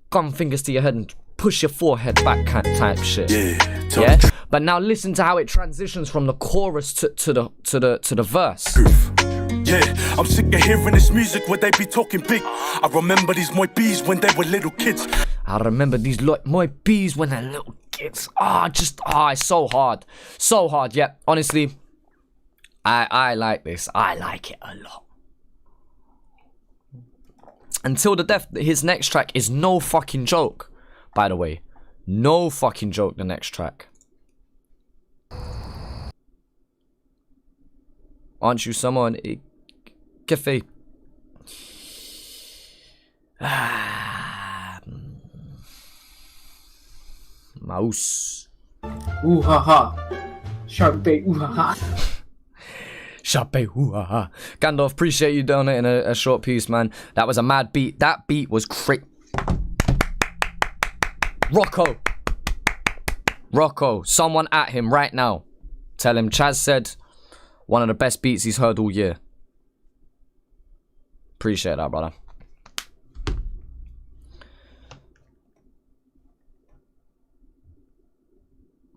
Speaker 2: Gun fingers to your head and push your forehead back kind of type shit. Yeah. But now listen to how it transitions from the chorus to the verse.
Speaker 3: Yeah, I'm sick of hearing this music where they be talking big. I remember these Moi B's when they were little kids.
Speaker 2: I remember these Moi B's when they're little kids. It's so hard. So hard. Yeah, honestly, I like this. I like it a lot. Until the Death, his next track is no fucking joke, by the way. No fucking joke, the next track. Aren't you someone? Cafe. Mouse.
Speaker 5: Ooh ha ha. Shark bait. Ooh ha ha.
Speaker 2: Shape, Gandalf, appreciate you donating a short piece, man. That was a mad beat. That beat was crazy. Rocco, someone at him right now. Tell him Chaz said one of the best beats he's heard all year. Appreciate that, brother.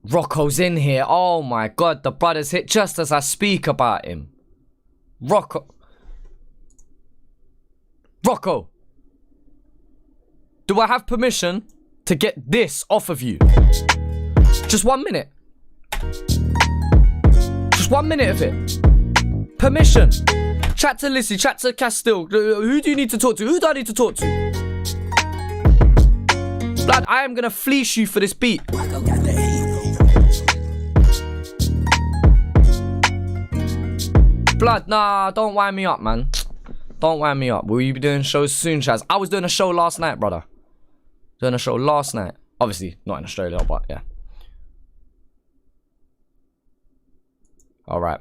Speaker 2: Rocco's in here. Oh my god, the brother's hit just as I speak about him. Rocco. Do I have permission to get this off of you? Just 1 minute. Just 1 minute of it. Permission. Chat to Lisi, chat to Castile. Who do you need to talk to? Who do I need to talk to? Blood, I am gonna fleece you for this beat. Blood, nah, don't wind me up, man. Don't wind me up. Will you be doing shows soon, Chaz? I was doing a show last night, brother. Doing a show last night. Obviously, not in Australia, but yeah. Alright.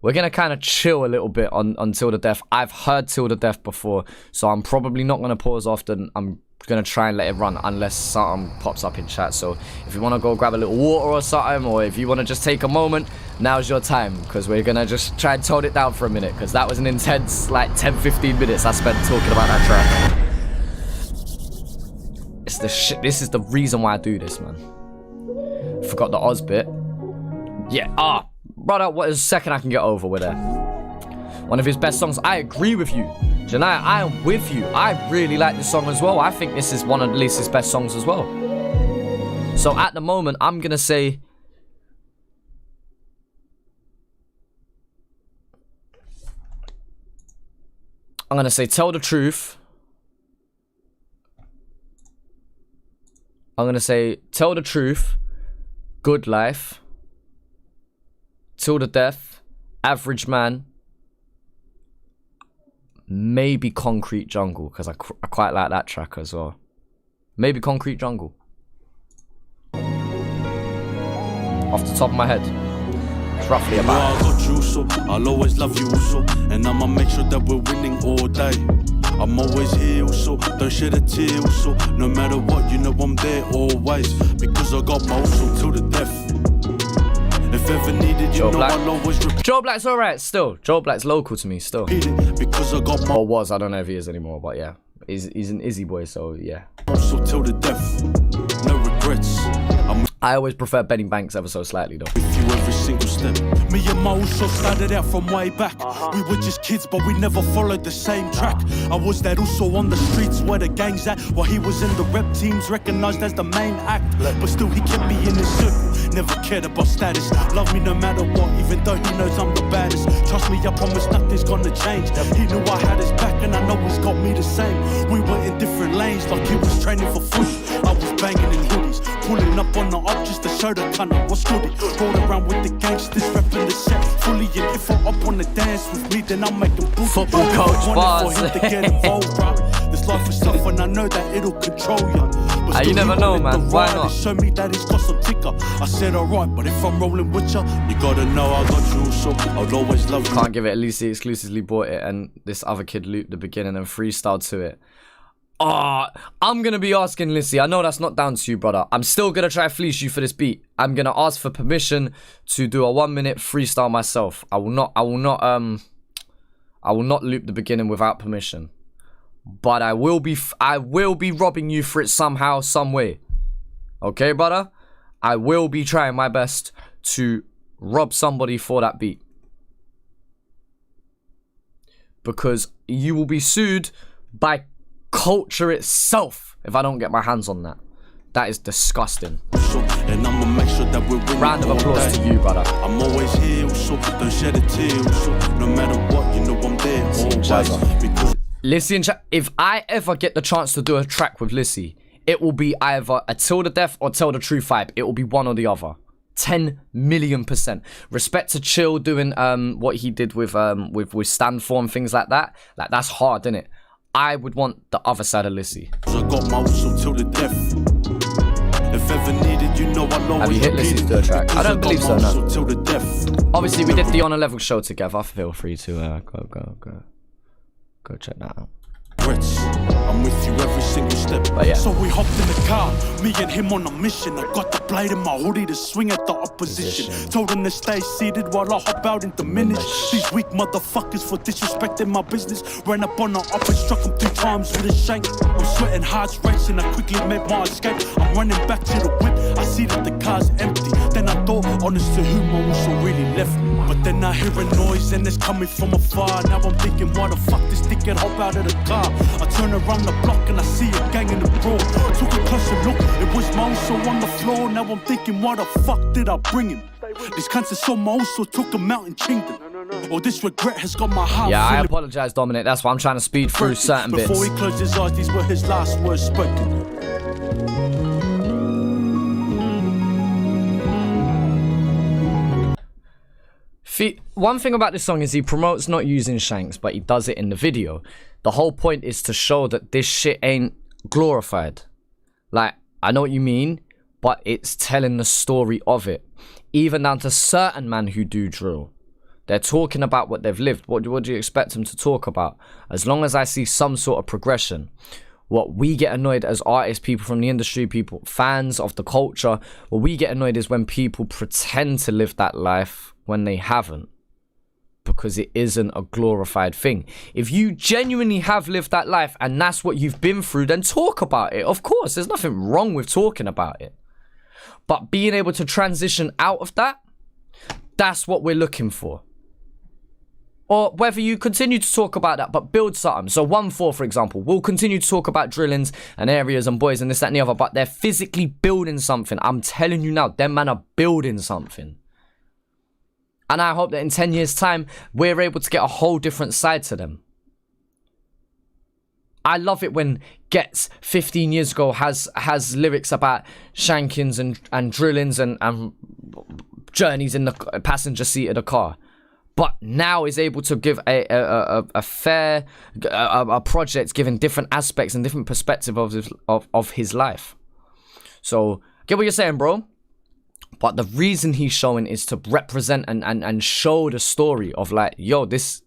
Speaker 2: We're gonna kind of chill a little bit on Till the Death. I've heard Till the Death before, so I'm probably not gonna pause often. I'm gonna try and let it run unless something pops up in chat. So if you want to go grab a little water or something, or if you want to just take a moment, now's your time, because we're gonna just try and tone it down for a minute, because that was an intense like 10-15 minutes I spent talking about that track. It's the shit. This is the reason why I do this, man. Forgot the Oz bit. Yeah, brother, what is the second I can get over with it? One of his best songs. I agree with you, Janaya, I am with you. I really like this song as well. I think this is one of Lisi's best songs as well. So at the moment, I'm gonna say Tell the Truth. I'm gonna say Tell the Truth, Good Life, Till the Death, Average Man, maybe Concrete Jungle, because I quite like that track as well. Maybe Concrete Jungle. Off the top of my head. It's roughly about
Speaker 3: I got you, so I'll always love you also. And I'ma make sure that we're winning all day. I'm always here also, don't shed a tear also. No matter what, you know I'm there always. Because I got my also till the death. If ever needed, you know I'll always repeat.
Speaker 2: Joe Black's alright still. Joe Black's local to me still.
Speaker 3: Because I got my
Speaker 2: or was, I don't know if he is anymore, but yeah. He's an Izzy boy, so yeah.
Speaker 3: also till the death. No regrets.
Speaker 2: I always prefer Benny Banks ever so slightly though.
Speaker 3: With you every single step. Me and my also started out from way back. We were just kids, but we never followed the same track. I was there also on the streets where the gang's at. While he was in the rep teams, recognized as the main act. But still he kept me in his circle. Never cared about status. Love me no matter what, even though he knows I'm the baddest. Trust me, I promise nothing's gonna change. He knew I had his back and I know he's got me the same. We were in different lanes like he was training for foot. I was banging in hoodies, pulling up on the up just to show the cunt what's goody. Roll around with the gangsters, repping the set fully. And if I'm up on the dance with me, then I'm making booty.
Speaker 2: Football coach bars.
Speaker 3: For him to get involved, right? This life is tough and I know that it'll control you. But
Speaker 2: you never know, man. Why not?
Speaker 3: Show me that he's got some ticker. I said alright, but if I'm rolling with you gotta know I got you, so I'll always love you.
Speaker 2: Can't give it. Lisi exclusively bought it, and this other kid looped the beginning and freestyled to it. I'm gonna be asking Lisi. I know that's not down to you, brother. I'm still gonna try to fleece you for this beat. I'm gonna ask for permission to do a 1 minute freestyle myself. I will not loop the beginning without permission. But I will be robbing you for it somehow, some way. Okay, brother? I will be trying my best to rob somebody for that beat. Because you will be sued by culture itself if I don't get my hands on that. That is disgusting.
Speaker 3: And I'ma make make sure that we're winning.
Speaker 2: Round of
Speaker 3: all
Speaker 2: applause
Speaker 3: day.
Speaker 2: to you, brother.
Speaker 3: I'm always here, so don't shed a tear. So no matter what, you know I'm there always. Because
Speaker 2: Lisi and if I ever get the chance to do a track with Lisi, it will be either a Till the Death or Tell the Truth vibe. It will be one or the other. 10 million %. Respect to Chill doing what he did with Stand For and things like that. Like, that's hard, isn't it? I would want the other side of Lisi.
Speaker 3: I got my whistle till the death. If ever needed, you know I'll always.
Speaker 2: Have you hit Lissi's third track? I don't believe so, no.
Speaker 3: Till the death.
Speaker 2: Obviously, we did the On a Level show together. Feel free to go check that out.
Speaker 3: I'm with you every single step.
Speaker 2: But yeah.
Speaker 3: So we hopped in the car, me and him on a mission. I got the blade in my hoodie to swing at the opposition. Told him to stay seated while I hop out and diminish these weak motherfuckers for disrespecting my business. Ran up on the up and struck him 3 times with a shank. I'm sweating, heart's racing, I quickly made my escape. I'm running back to the whip, I see that the car's empty. Then I thought, honest to whom I also really left me. But then I hear a noise and it's coming from afar. Now I'm thinking, why the fuck this dickhead hop out of the car? I turn around the block and I see a gang in the brawl. Took a closer look, it was my Uso on the floor. Now I'm thinking, why the fuck did I bring him? This cancer saw my Uso, took him out and chinged him. Or this regret has got my heart.
Speaker 2: Yeah, I apologize, Dominic. That's why I'm trying to speed through certain bits.
Speaker 3: Before he closed his eyes, these were his last words spoken.
Speaker 2: One thing about this song is he promotes not using shanks, but he does it in the video. The whole point is to show that this shit ain't glorified. Like, I know what you mean, but it's telling the story of it. Even down to certain men who do drill. They're talking about what they've lived. What do you expect them to talk about? As long as I see some sort of progression. What we get annoyed as artists, people from the industry, people, fans of the culture, what we get annoyed is when people pretend to live that life when they haven't, because it isn't a glorified thing. If you genuinely have lived that life and that's what you've been through, then talk about it. Of course, there's nothing wrong with talking about it. But being able to transition out of that, that's what we're looking for. Or whether you continue to talk about that, but build something. So 1-4, for example, will continue to talk about drillings and areas and boys and this, that, and the other, but they're physically building something. I'm telling you now, them man are building something. And I hope that in 10 years' time, we're able to get a whole different side to them. I love it when Gets 15 years ago has lyrics about shankings and drillings and journeys in the passenger seat of the car. But now is able to give a fair project, giving different aspects and different perspective of his life. So, get what you're saying, bro. But the reason he's showing is to represent and show the story of like, yo, this...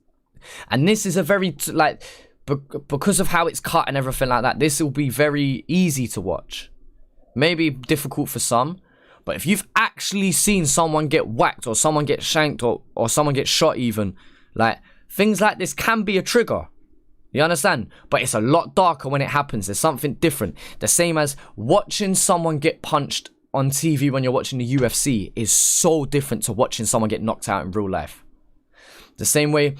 Speaker 2: And this is a very, like, because of how it's cut and everything like that, this will be very easy to watch. Maybe difficult for some. But if you've actually seen someone get whacked or someone get shanked or someone get shot even, like, things like this can be a trigger. You understand? But it's a lot darker when it happens. There's something different. The same as watching someone get punched on TV when you're watching the UFC is so different to watching someone get knocked out in real life. The same way,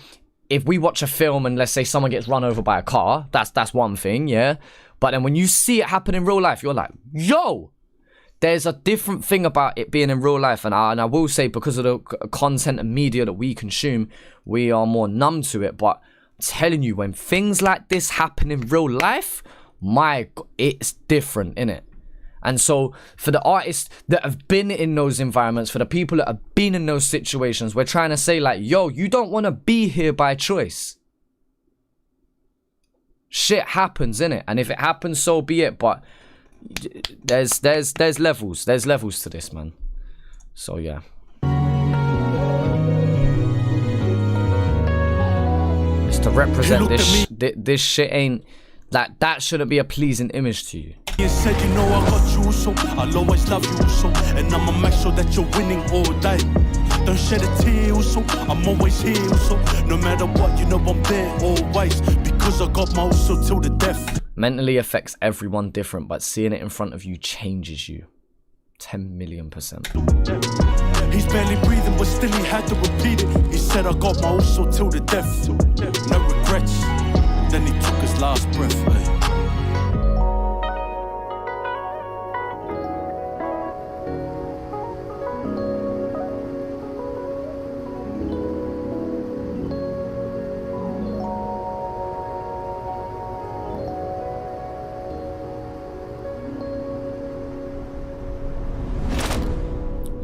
Speaker 2: if we watch a film and let's say someone gets run over by a car, that's one thing, yeah? But then when you see it happen in real life, you're like, yo! There's a different thing about it being in real life. And I will say, because of the content and media that we consume, we are more numb to it. But I'm telling you, when things like this happen in real life, my God, it's different, innit? And so for the artists that have been in those environments, for the people that have been in those situations, we're trying to say like, yo, you don't want to be here by choice. Shit happens, innit? And if it happens, so be it. But there's levels. There's levels to this, man. So yeah. It's to represent this shit ain't like that. Shouldn't be a pleasing image to you.
Speaker 3: You said, you know I got you so I'll always love you so, and I'ma make sure that you're winning all day. Don't shed a tear so I'm always here so, no matter what, you know I'm there always, because I got my also till the death.
Speaker 2: Mentally affects everyone different, but seeing it in front of you changes you 10 million %.
Speaker 3: He's barely breathing, but still he had to repeat it. He said I got my also till the death. No regrets. Then he took his last breath. Hey.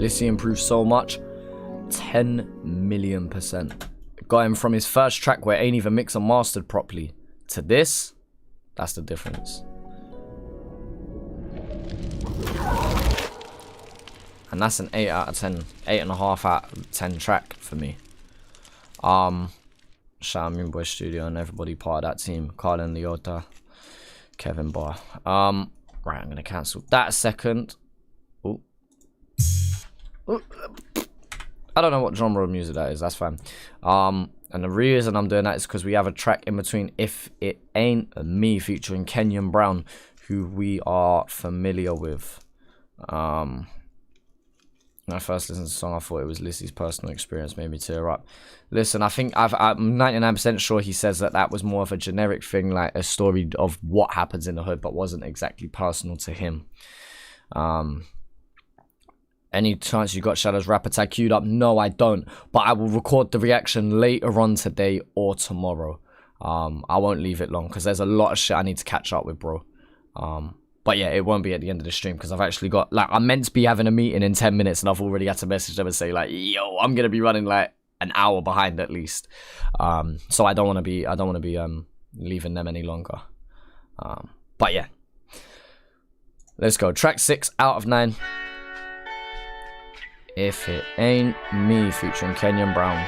Speaker 2: Lisi improved so much. 10 million %. Got him from his first track where it ain't even mixed and mastered properly to this. That's the difference. And that's an 8 out of 10, 8.5 out of 10 track for me. Shout out Moon Boy Studio and everybody part of that team. Carlin Leota, Kevin Barr. Right, I'm gonna cancel that a second. Ooh. Ooh. I don't know what genre of music that is. That's fine. And the reason I'm doing that is because we have a track in between If It Ain't Me featuring Kenyon Brown, who we are familiar with. When I first listened to the song, I thought it was Lisi's personal experience, made me tear up. Listen, I think I'm 99% sure he says that was more of a generic thing, like a story of what happens in the hood, but wasn't exactly personal to him. Any chance you got Shadow's rap attack queued up? No, I don't. But I will record the reaction later on today or tomorrow. I won't leave it long because there's a lot of shit I need to catch up with, bro. But yeah, it won't be at the end of the stream because I've actually got, like, I'm meant to be having a meeting in 10 minutes and I've already had to message them and say, like, yo, I'm going to be running like an hour behind at least. So I don't want to be leaving them any longer. But yeah. Let's go. Track 6 out of 9. If It Ain't Me featuring Kenyon Brown.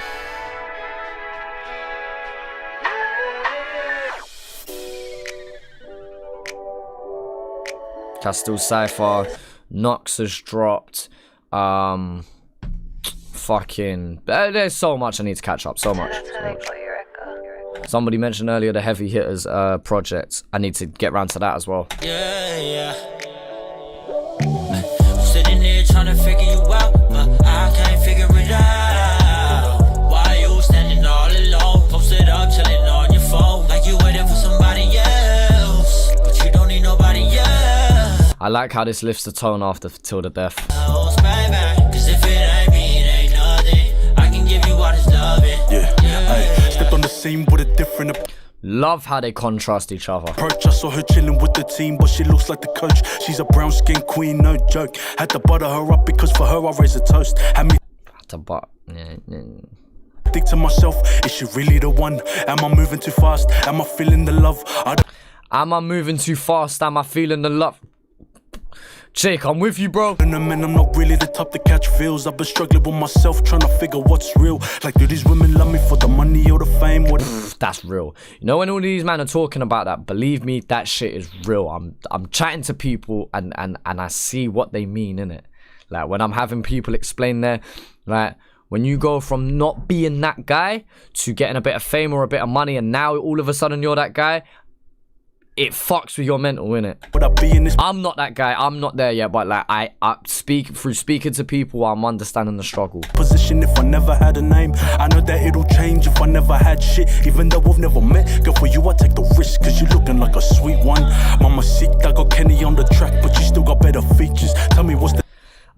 Speaker 2: Castle Cypher, Nox has dropped. Fucking, there's so much I need to catch up. So much. Somebody mentioned earlier the Heavy Hitters project. I need to get round to that as well.
Speaker 6: Yeah. Sitting there trying to figure you out, but I can't figure it out. Why you standing all alone? Posted up, chilling on your phone, like you waiting for somebody else, but you don't need nobody else.
Speaker 2: I like how this lifts the tone after Till the Death.
Speaker 6: Cause if it ain't me, it ain't nothing. I can give you all this loving.
Speaker 3: Yeah. Stepped on the scene with a different
Speaker 2: Love how they contrast each other.
Speaker 3: approach. I saw her chilling with the team, but she looks like the coach. She's a brown skin queen, no joke. Had to butter her up because for her I raise a toast. Had me think to myself, is she really the one? Am I moving too fast? Am I feeling the love?
Speaker 2: Am I moving too fast? Am I feeling the love? Jake, I'm with you, bro.
Speaker 3: And I'm not really the type to catch feels. I've been struggling with myself, trying to figure what's real. Like, do these women love me for the money or the fame?
Speaker 2: That's real. You know, when all these men are talking about that, believe me, that shit is real. I'm chatting to people and I see what they mean, innit? Like, when I'm having people explain their, like, when you go from not being that guy to getting a bit of fame or a bit of money, and now all of a sudden you're that guy, it fucks with your mental, innit? I'm not that guy. I'm not there yet, but like I through speaking to people, I'm understanding the struggle.
Speaker 3: Position if I never had a name, I know that it'll change if I never had shit. Even though we've never met, girl, for you I take the risk, cause you looking like a sweet one. Mama sick, I got Kenny on the track, but you still got better features. Tell me what's the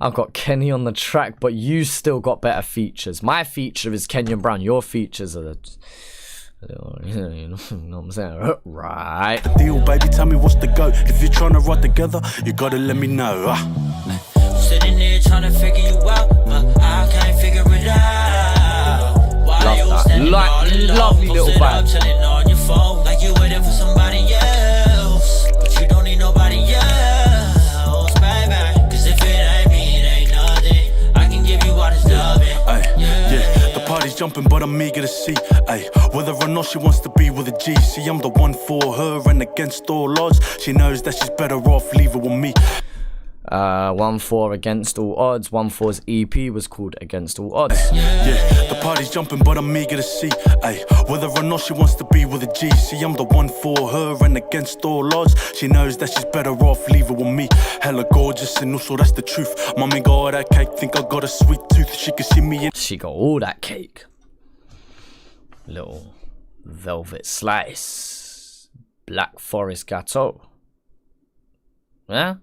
Speaker 2: I've got Kenny on the track, but you still got better features. My feature is Kenyon Brown. Your features are you know what I'm saying? Right.
Speaker 3: The deal, baby, tell me what's the go. If you're trying to ride together, you gotta let me know.
Speaker 6: Sitting there trying to figure you out, but I can't figure it out. Why
Speaker 2: Love
Speaker 6: you
Speaker 2: that.
Speaker 6: standing all alone?
Speaker 2: Lovely little
Speaker 6: Posted up,
Speaker 2: vibe.
Speaker 6: chilling on your phone, like you waiting for somebody else, but you don't need nobody else, baby. Cause if it ain't me, it ain't nothing. I can give you all this loving.
Speaker 3: Yeah, the party's jumping, but I'm eager to see. Whether or not she wants to be with a G. See, I'm the one for her and against all odds. She knows that she's better off leaving with me.
Speaker 2: 1-4 Against All Odds. 1-4's EP was called Against All Odds.
Speaker 3: Yeah, the party's jumping, but I'm eager to see. Whether or not she wants to be with a G. See, I'm the one for her and against all odds. She knows that she's better off leaving with me. Hella gorgeous and also that's the truth. Mommy got all that cake, think I got a sweet tooth. She can see me in.
Speaker 2: She got all that cake. Little velvet slice. Black Forest Gâteau. Yeah?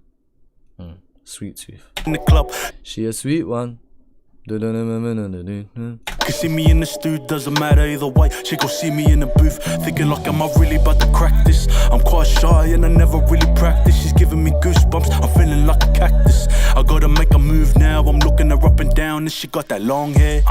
Speaker 2: Sweet tooth.
Speaker 3: In the club.
Speaker 2: She a sweet one.
Speaker 3: Can see me in the stew, doesn't matter either way. She go see me in the booth, thinking like, am I really about to crack this? I'm quite shy and I never really practice. She's giving me goosebumps, I'm feeling like a cactus. I gotta make a move now, I'm looking her up and down. And she got that long hair,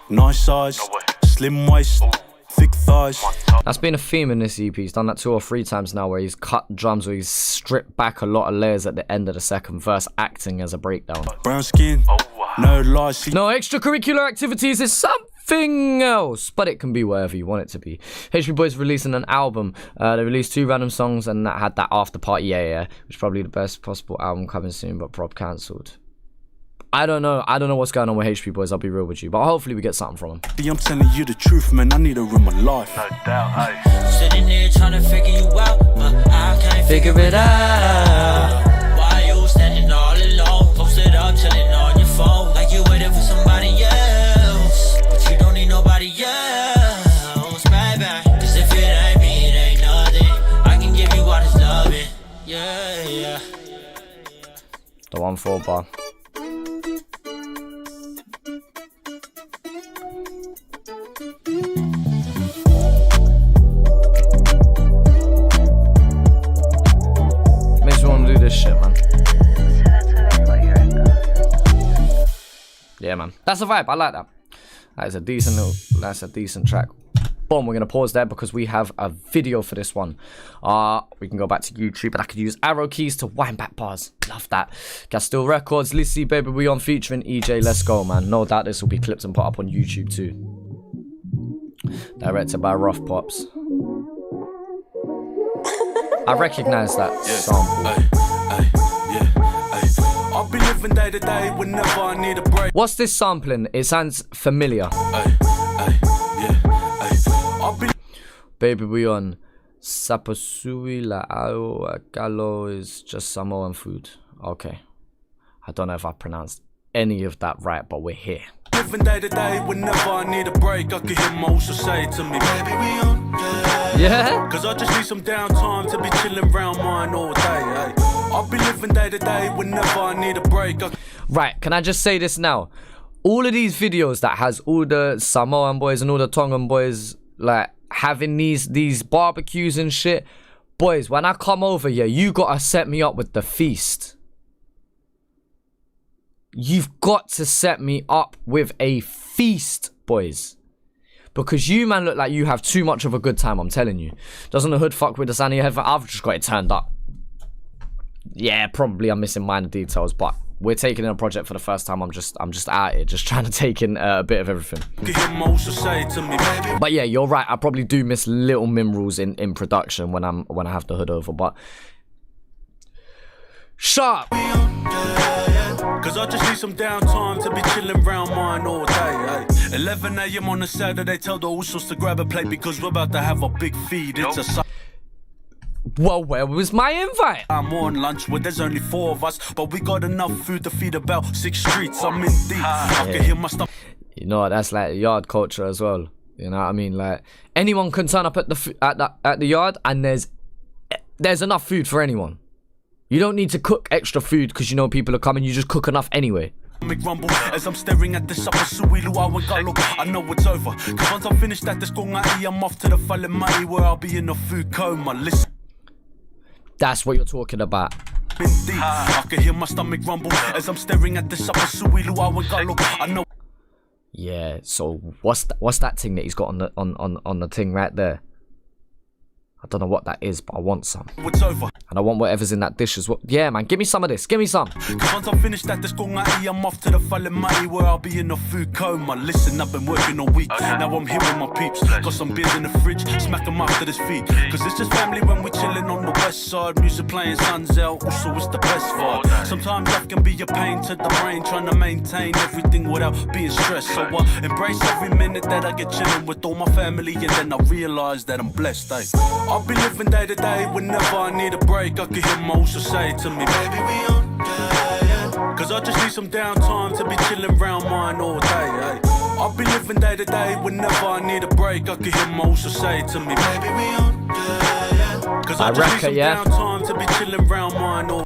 Speaker 3: nice eyes, slim waist, thick thighs.
Speaker 2: That's been a theme in this EP. He's done that 2 or 3 times now, where he's cut drums, where he's stripped back a lot of layers at the end of the second verse, acting as a breakdown.
Speaker 3: Brown skin, no lies.
Speaker 2: No extracurricular activities is something else, but it can be whatever you want it to be. HP Boys releasing an album. They released 2 random songs, and that had that after party, yeah, which is probably the best possible album coming soon, but prob cancelled. I don't know what's going on with HP Boys, I'll be real with you, but hopefully we get something from them.
Speaker 3: I'm telling you the truth, man, I need her in my life.
Speaker 6: No doubt, hey. Sitting there trying to figure you out, but I can't figure it out. Why you standing all alone, posted up, chilling on your phone, like you waiting for somebody else, but you don't need nobody else, baby. Cause if it ain't me, it ain't nothing. I can give you all this loving, yeah.
Speaker 2: The 1-4 bar. Makes me want to do this shit, man. Yeah, man. That's a vibe. I like that. That's a decent track. Boom, we're gonna pause there because we have a video for this one. We can go back to YouTube, and I could use arrow keys to wind back bars. Love that. Castile Records, Lisi, Baby We On featuring EJ. Let's go, man. No doubt this will be clipped and put up on YouTube too. Directed by Rough Pops. I recognize that sample.
Speaker 3: I'll be living day to day whenever I need a break.
Speaker 2: What's this sampling? It sounds familiar. Baby We On. Sapasui la ao galo is just Samoan food. Okay. I don't know if I pronounced any of that right, but we're here.
Speaker 3: Living day to day whenever I need a break. I can hear Moshe say to me, baby, we on.
Speaker 2: Yeah?
Speaker 3: Cause I just need some downtime to be chilling round mine all day. Hey. I'll be living day to day whenever I need a break.
Speaker 2: Right, can I just say this now? All of these videos that has all the Samoan boys and all the Tongan boys like having these barbecues and shit, boys, when I come over here, you gotta set me up with the feast. You've got to set me up with a feast, boys. Because you, man, look like you have too much of a good time, I'm telling you. Doesn't the hood fuck with the Sunny Heaven? I've just got it turned up. Yeah, probably I'm missing minor details, but we're taking in a project for the first time. I'm just out here, just trying to take in a bit of everything. But yeah, you're right. I probably do miss little minerals in production when I have the hood over, but sharp.
Speaker 3: Cause I just need some downtime to be chilling round mine all day. 11 AM on a Saturday, tell the usos to grab a plate because we're about to have a big feed. It's a
Speaker 2: well, where was my invite?
Speaker 3: I'm on lunch where there's only 4 of us, but we got enough food to feed about 6 streets. I'm in deep. I can hear my stomach.
Speaker 2: You know, that's like yard culture as well. You know what I mean? Like anyone can turn up at the yard, and there's enough food for anyone. You don't need to cook extra food because you know people are coming. You just cook enough anyway.
Speaker 3: Rumble as I'm staring at this I know it's over. Cause once I'm finished at this I'm off to the Falemai where I'll be in a food coma. Listen.
Speaker 2: That's what you're talking about.
Speaker 3: I can hear my stomach rumble as I'm staring at this I know.
Speaker 2: Yeah, so what's that thing that he's got on the thing right there? I don't know what that is, but I want some.
Speaker 3: It's over.
Speaker 2: And I want whatever's in that dish as well. Yeah, man, give me some of this. Give me some.
Speaker 3: Cause once I'm finished at this I'm off to the Falemai where I'll be in a food coma. Listen, I've been working all week. Now I'm here with my peeps. Got some beers in the fridge, smack them after this feed. Cause it's just family when we're chilling on the west side. Music playing, sun's out, also it's the best vibe. Sometimes life can be a pain to the brain, trying to maintain everything without being stressed. So I embrace every minute that I get chilling with all my family, and then I realise that I'm blessed, I'll be living day to day whenever I need a break. I can hear Moshe say to me, baby, we on. Cause I just need some downtime to be chilling round mine all day. I'll be living day to day whenever I need a break. I can hear Moshe say to me, baby, we on. Cause I just need some downtime to be chilling round mine all day.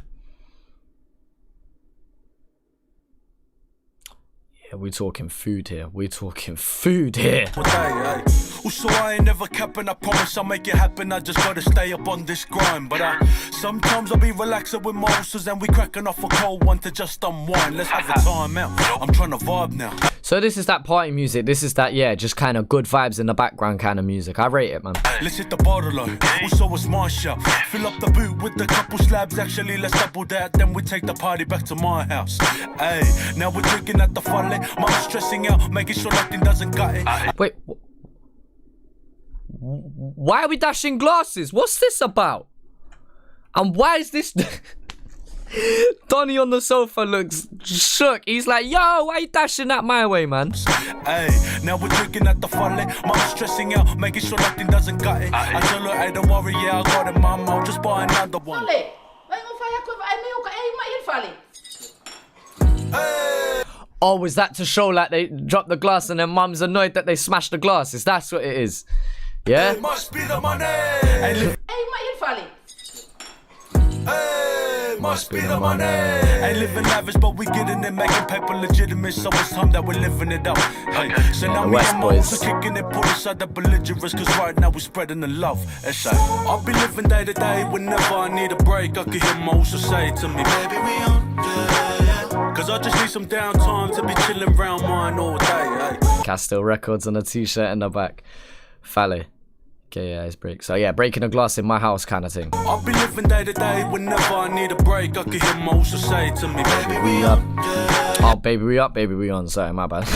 Speaker 2: Yeah, we talking food here. We talking food here.
Speaker 3: Also, I ain't never capping, I promise I'll make it happen. I just gotta stay up on this grind. But sometimes I'll be relaxing with monsters and we cracking off a cold one to just unwind. Let's have a time out. I'm trying to vibe now.
Speaker 2: So this is that party music. This is that, yeah, just kind of good vibes in the background kind of music. I rate it, man.
Speaker 3: Let's hit the bottle on. Also, it's my shop. Fill up the boot with a couple slabs. Actually, let's double that. Then we take the party back to my house. Hey, now we're drinking at the folly. Mom's stressing out, making sure nothing doesn't cut it.
Speaker 2: Wait. Why are we dashing glasses? What's this about? And why is this... Donnie on the sofa looks shook. He's like, yo, why you dashing that my way, man?
Speaker 3: Hey, now we're drinking at the folly. Mom's stressing out, making sure nothing doesn't cut it. I tell her, hey, don't worry, yeah, I got it, mom. I'll just buy another one.
Speaker 2: Oh, is that to show like they dropped the glass and then mum's annoyed that they smashed the glasses? That's what it is. Yeah?
Speaker 3: It must be the money. Hey, must be the money. Ain't living lavish, but we getting it, making paper legitimate. So it's time that we're living it up. Hey, so now me and my hoes are kicking it, put aside the belligerence, cause right now we're spreading the love. It's like, I'll be living day to day, whenever I need a break. I can hear my hoes say to me, baby, we on, yeah. Cause I just need some downtime to be chilling round mine all day, hey.
Speaker 2: Castile Records on a t-shirt in the back. Falle. Okay, yeah, it's break. So yeah, breaking a glass in my house kind of thing.
Speaker 3: I'll be living day to day whenever I need a break. I can hear most say to me, baby, we up.
Speaker 2: Oh, baby, we up, baby, we on. Sorry, my bad.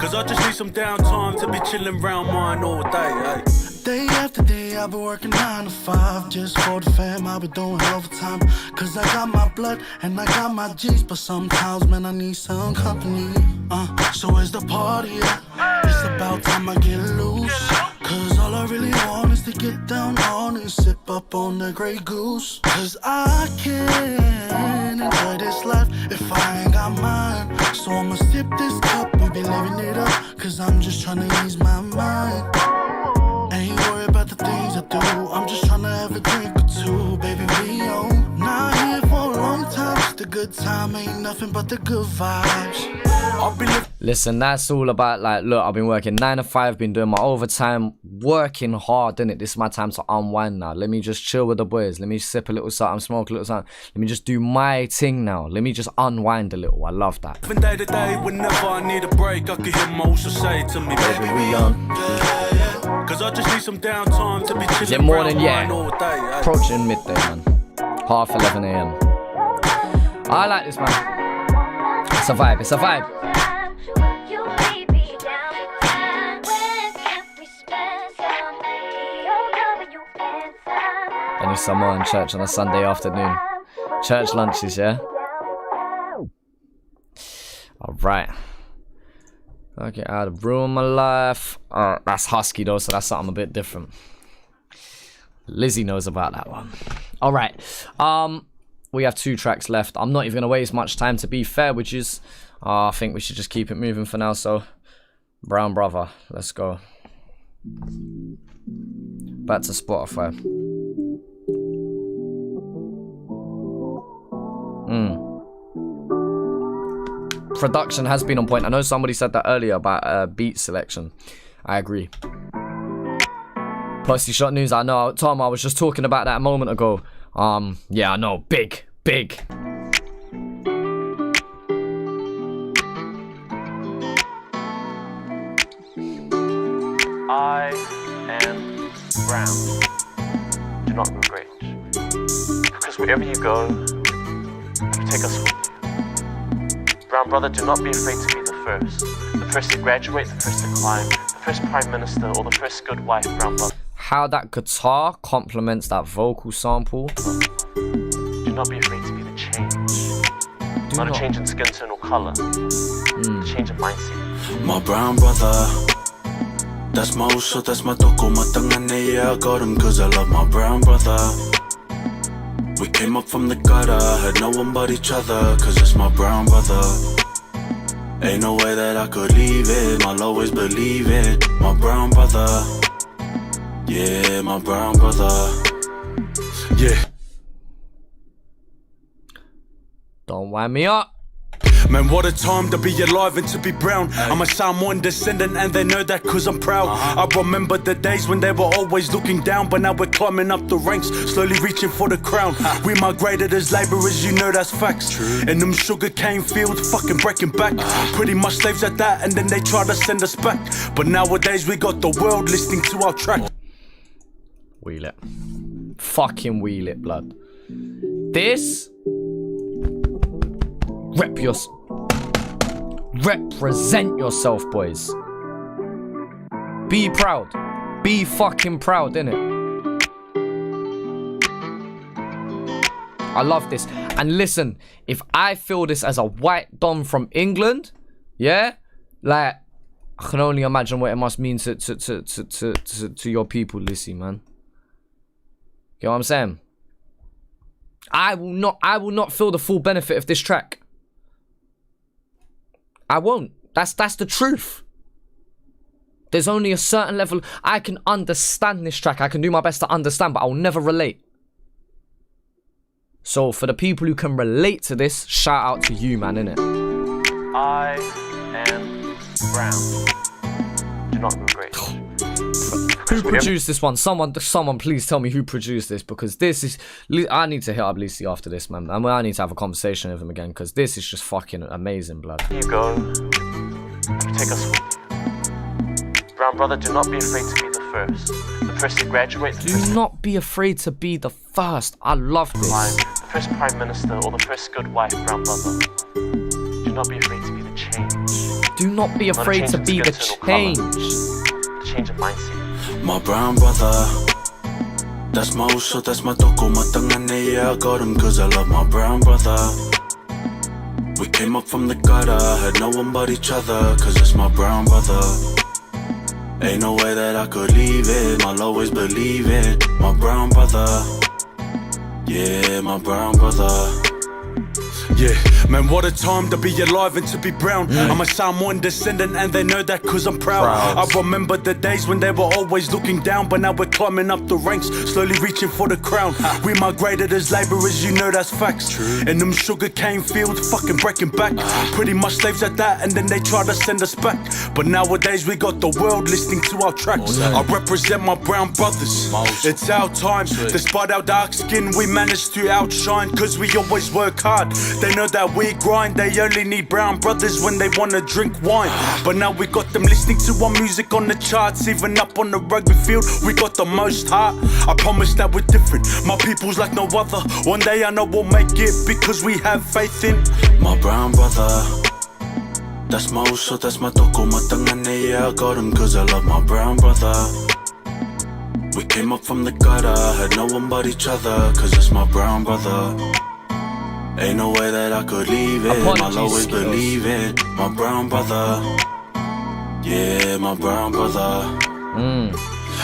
Speaker 3: Cause I just need some downtime to be chilling round mine all day, hey.
Speaker 7: Day after day, I've been working 9 to 5 just for the fam. I've been doing overtime. Cause I got my blood and I got my G's. But sometimes, man, I need some company. So where's the party at? It's about time I get loose. Cause all I really want is to get down on and sip up on the Grey Goose. Cause I can't enjoy this life if I ain't got mine. So I'ma sip this cup, we be living it up. Cause I'm just trying to ease my mind. Ain't worried about the things I do, I'm just trying to have a drink or two. Baby, we on. Not here for a long time, just a good time. Ain't nothing but the good vibes.
Speaker 2: Listen, that's all about, like, look, I've been working 9 to 5, been doing my overtime, working hard, innit? This is my time to unwind now. Let me just chill with the boys. Let me sip a little something, smoke a little something. Let me just do my thing now. Let me just unwind a little. I love that.
Speaker 3: Day to day, whenever I need a break, I can hear most say to me, baby, we on. Cause I just need some downtime to be chilling.
Speaker 2: Is it morning? Yeah.
Speaker 3: All day,
Speaker 2: Approaching midday, man. 11:30 a.m. I like this, man. It's a vibe. It's a vibe. Any summer in church on a Sunday afternoon. Church lunches, yeah? Alright. Okay, out of ruin my life. That's husky though, so that's something a bit different. Lizzie knows about that one. Alright. We have 2 tracks left. I'm not even going to waste much time, to be fair, which is... I think we should just keep it moving for now, so... Brown Brother, let's go. Back to Spotify. Production has been on point. I know somebody said that earlier about beat selection. I agree. Pussy Shot News, I know. Tom, I was just talking about that a moment ago. Yeah, I know. Big.
Speaker 8: I am brown. Do not move range. Because wherever you go, you take us with you. Brown brother, do not be afraid to be the first to graduate, the first to climb, the first prime minister, or the first good wife, brown brother.
Speaker 2: How that guitar complements that vocal sample.
Speaker 8: Do not be afraid to be the change. Not a change in skin tone or colour, a change in mindset.
Speaker 3: My brown brother, that's my uso, that's my toko, matangane, yeah, I got him cause I love my brown brother. We came up from the gutter, had no one but each other, cause it's my brown brother. Ain't no way that I could leave it, I'll always believe it. My brown brother, yeah, my brown brother, yeah.
Speaker 2: Don't wind me up.
Speaker 3: Man, what a time to be alive and to be brown. I'm a Samoan descendant and they know that cause I'm proud. I remember the days when they were always looking down, but now we're climbing up the ranks, slowly reaching for the crown. We migrated as labourers, you know that's facts. In them sugar cane fields, fucking breaking back. Pretty much slaves at that, and then they try to send us back. But nowadays we got the world listening to our track.
Speaker 2: Wheel it. Fucking wheel it, blood. This... Represent yourself, boys. Be proud. Be fucking proud, innit? I love this. And listen, if I feel this as a white dom from England, yeah, like, I can only imagine what it must mean to your people, Lisi, man. You know what I'm saying? I will not feel the full benefit of this track. I won't. That's the truth. There's only a certain level. I can understand this track. I can do my best to understand, but I'll never relate. So for the people who can relate to this, shout out to you, man, innit?
Speaker 8: I am brown. Do not regret.
Speaker 2: Who produced this one? Someone please tell me who produced this, because this is... I need to hit up Lisi after this, man. I need to have a conversation with him again, because this is just fucking amazing, blood.
Speaker 8: Here you go. You take us with you. Brown brother, do not be afraid to be the first. The first to graduate.
Speaker 2: Do not be afraid to be the first. I love this.
Speaker 8: The first prime minister or the first good wife, brown brother. Do not be afraid to be the change.
Speaker 2: Do not be afraid to be the change.
Speaker 8: The change of mindset.
Speaker 7: My brown brother, that's my uso, that's my toko, matangane, yeah, I got him cause I love my brown brother. We came up from the gutter, had no one but each other, cause that's my brown brother. Ain't no way that I could leave it, I'll always believe it. My brown brother, yeah, my brown brother.
Speaker 3: Yeah, man, what a time to be alive and to be brown. I'm a Samoan descendant and they know that cause I'm proud. I remember the days when they were always looking down, but now we're climbing up the ranks, slowly reaching for the crown. We migrated as labourers, you know that's facts. In them sugar cane fields, fucking breaking back. Pretty much slaves at that, and then they try to send us back. But nowadays we got the world listening to our tracks. I represent my brown brothers. It's our time. Despite our dark skin, we managed to outshine, cause we always work hard. They know that we grind, they only need brown brothers when they wanna drink wine. But now we got them listening to our music on the charts, even up on the rugby field, we got the most heart. I promise that we're different, my people's like no other. One day I know we'll make it because we have faith in
Speaker 7: my brown brother. That's my uso, that's my toko, matangane, yeah, I got him cause I love my brown brother. We came up from the gutter, had no one but each other, cause that's my brown brother. Ain't no way that I could leave it, I'll always believe it. My brown brother, yeah, my brown brother.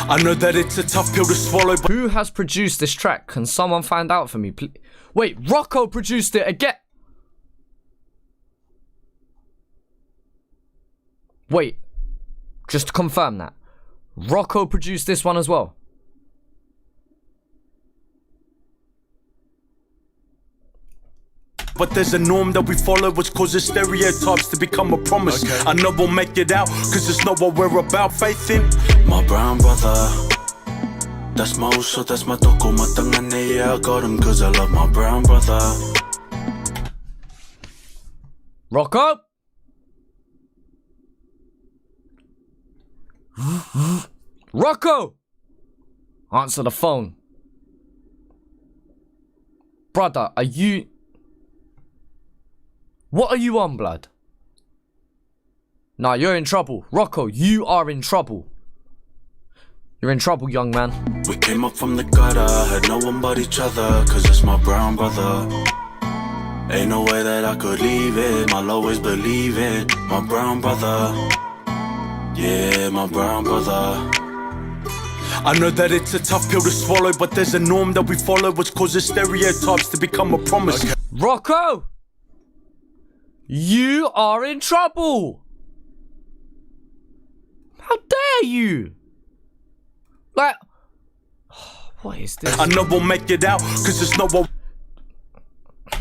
Speaker 3: I know that it's a tough pill to swallow, but
Speaker 2: who has produced this track? Can someone find out for me, please? Wait, Rocco produced it again. Wait, just to confirm that. Rocco produced this one as well.
Speaker 3: But there's a norm that we follow which causes stereotypes to become a promise. I know we'll make it out, cause it's not what we're about. Faith in
Speaker 7: my brown brother. That's my uso, that's my toko, matangane, yeah, I got him cause I love my brown brother.
Speaker 2: Rocco? Rocco! Answer the phone. Brother, are you... What are you on, blood? Nah, you're in trouble. Rocco, you are in trouble. You're in trouble, young man.
Speaker 7: We came up from the gutter, had no one but each other, cause it's my brown brother. Ain't no way that I could leave it, I'll always believe it. My brown brother, yeah, my brown brother.
Speaker 3: I know that it's a tough pill to swallow, but there's a norm that we follow which causes stereotypes to become a promise.
Speaker 2: Rocco! You are in trouble! How dare you? Like, what is this?
Speaker 3: I know we'll make it out, cause it's not what...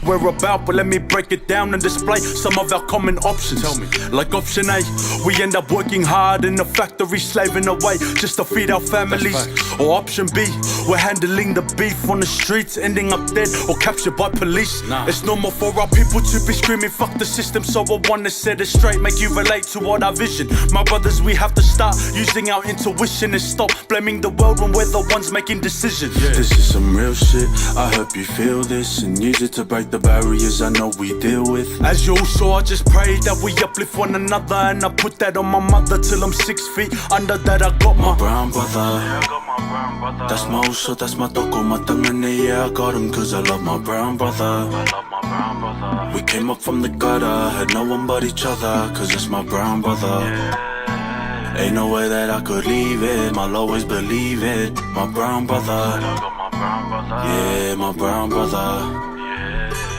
Speaker 3: we're about, but let me break it down and display some of our common options. Tell me. Like option A, we end up working hard in a factory, slaving away just to feed our families. Or option B, we're handling the beef on the streets, ending up dead or captured by police. It's normal for our people to be screaming fuck the system, so I wanna set it straight, make you relate to what our vision. My brothers, we have to start using our intuition and stop blaming the world when we're the ones making decisions.
Speaker 7: This is some real shit, I hope you feel this and use it to break the barriers I know we deal with.
Speaker 3: As you all saw, I just pray that we uplift one another, and I put that on my mother till I'm 6 feet under that. I got my
Speaker 7: brown brother.
Speaker 3: Yeah, I got my brown brother.
Speaker 7: That's my uso, that's my doko, my tangane, yeah, I got him cause I love my brown brother.
Speaker 3: I love my brown brother.
Speaker 7: We came up from the gutter, had no one but each other, cause it's my brown brother.
Speaker 3: Yeah.
Speaker 7: Ain't no way that I could leave him, I'll always believe it. My brown brother.
Speaker 3: I got my brown brother.
Speaker 7: Yeah, my brown brother.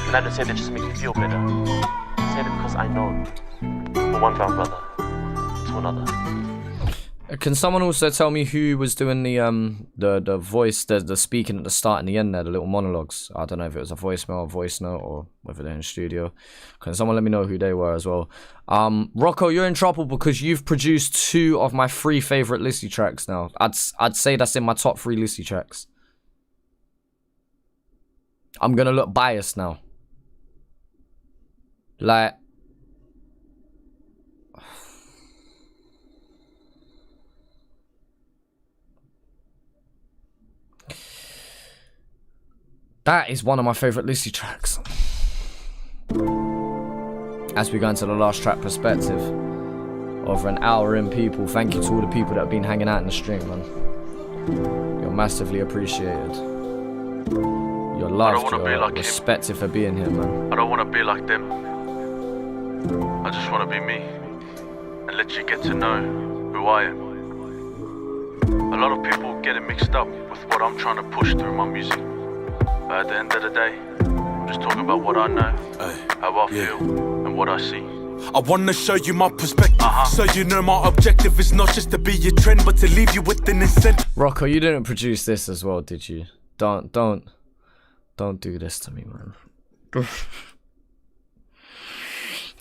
Speaker 8: And I don't say that just to make you feel better. I say that because I know from one brown brother to another.
Speaker 2: Can someone also tell me who was doing the voice, the speaking at the start and the end there, the little monologues? I don't know if it was a voicemail, a voice note, or whether they're in the studio. Can someone let me know who they were as well? Rocco, you're in trouble because you've produced 2 of my 3 favorite Lisi tracks now. I'd say that's in my top 3 Lisi tracks. I'm gonna look biased now. Like, that is one of my favorite Lisi tracks. As we go into the last track, Perspective. Over an hour in, people. Thank you to all the people that have been hanging out in the stream, man. You're massively appreciated. You're loved, you're
Speaker 3: like
Speaker 2: respected for being here, man.
Speaker 3: I don't want to be like them. I just want to be me and let you get to know who I am. A lot of people get it mixed up with what I'm trying to push through my music. But at the end of the day, I'm just talking about what I know, how I feel, and what I see. I wanna show you my perspective, so you know my objective is not just to be your trend, but to leave you with an incentive.
Speaker 2: Rocco, you didn't produce this as well, did you? Don't do this to me, man.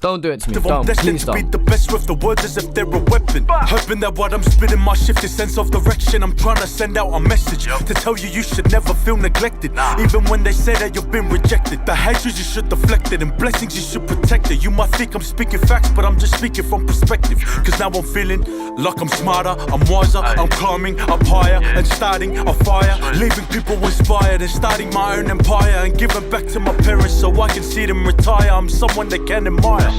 Speaker 2: Don't do it to me. Don't. Please don't.
Speaker 3: I'm destined to be the best with the words as if they're a weapon. Hoping that what I'm spitting might shift your sense of direction. I'm trying to send out a message to tell you you should never feel neglected. Even when they say that you've been rejected. The hatred you should deflect it, and blessings you should protect it. You might think I'm speaking facts, but I'm just speaking from perspective. Cause now I'm feeling like I'm smarter, I'm wiser, I'm climbing up higher and starting a fire. Leaving people inspired and starting my own empire. And giving back to my parents so I can see them retire. I'm someone they can admire.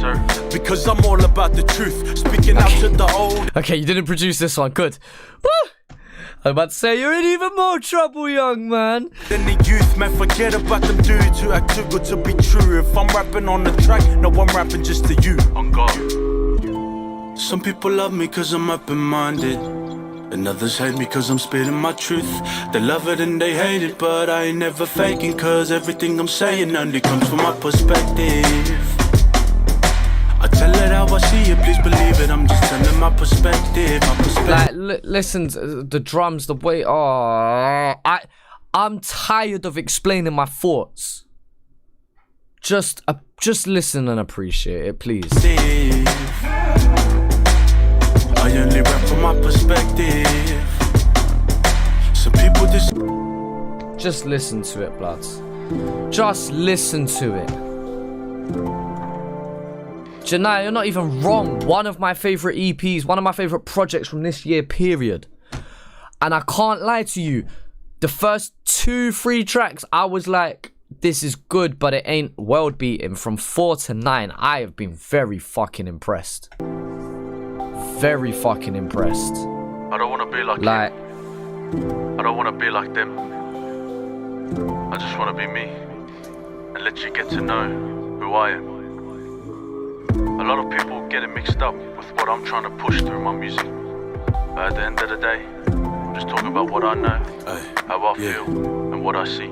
Speaker 3: Because I'm all about the truth, speaking out to the old.
Speaker 2: Okay, you didn't produce this one, good. Woo! I'm about to say you're in even more trouble, young man.
Speaker 3: Then the youth, man, forget about them dudes who act too good to be true. If I'm rapping on the track, no, I'm rapping just to you. On God.
Speaker 7: Some people love me cause I'm open-minded, and others hate me cause I'm spitting my truth. They love it and they hate it, but I ain't never faking, cause everything I'm saying only comes from my perspective. I tell it how I see it, please believe it. I'm just telling my perspective.
Speaker 2: Like, listen to the drums, the way. Oh, I'm tired of explaining my thoughts. Just listen and appreciate it, please.
Speaker 7: I only rap from my perspective. Some people
Speaker 2: just listen to it, bloods. Just listen to it. Janai, you're not even wrong. One of my favorite EPs, one of my favorite projects from this year, period. And I can't lie to you, the first 2-3 tracks, I was like, this is good, but it ain't world beating. From 4 to 9, I have been very fucking impressed. Very fucking impressed.
Speaker 3: I don't want to be like you. I don't want to be like them. I just want to be me and let you get to know who I am. A lot of people get it mixed up with what I'm trying to push through my music. But at the end of the day, I'm just talking about what I know, how I feel, and what I see.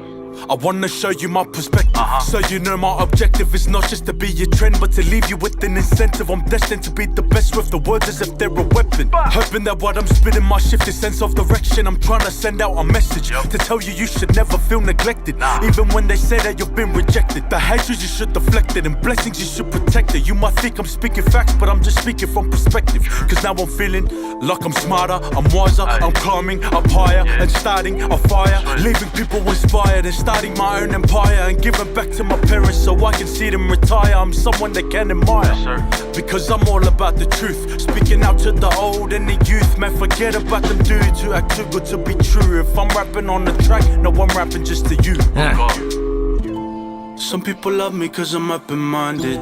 Speaker 3: I wanna show you my perspective, so you know my objective is not just to be your trend, but to leave you with an incentive. I'm destined to be the best with the words as if they're a weapon. Hoping that what I'm spitting might shift your sense of direction. I'm trying to send out a message to tell you should never feel neglected, even when they say that you've been rejected. The hatred you should deflect it, and blessings you should protect it. You might think I'm speaking facts, but I'm just speaking from perspective. Cause now I'm feeling like I'm smarter, I'm wiser, I'm climbing up higher and starting a fire, leaving people inspired and starting my own empire and giving back to my parents so I can see them retire. I'm someone they can admire, because I'm all about the truth, speaking out to the old and the youth. Man, forget about them dudes who act too good to be true. If I'm rapping on the track, no, I'm rapping just to you. Some people love me cause I'm open-minded,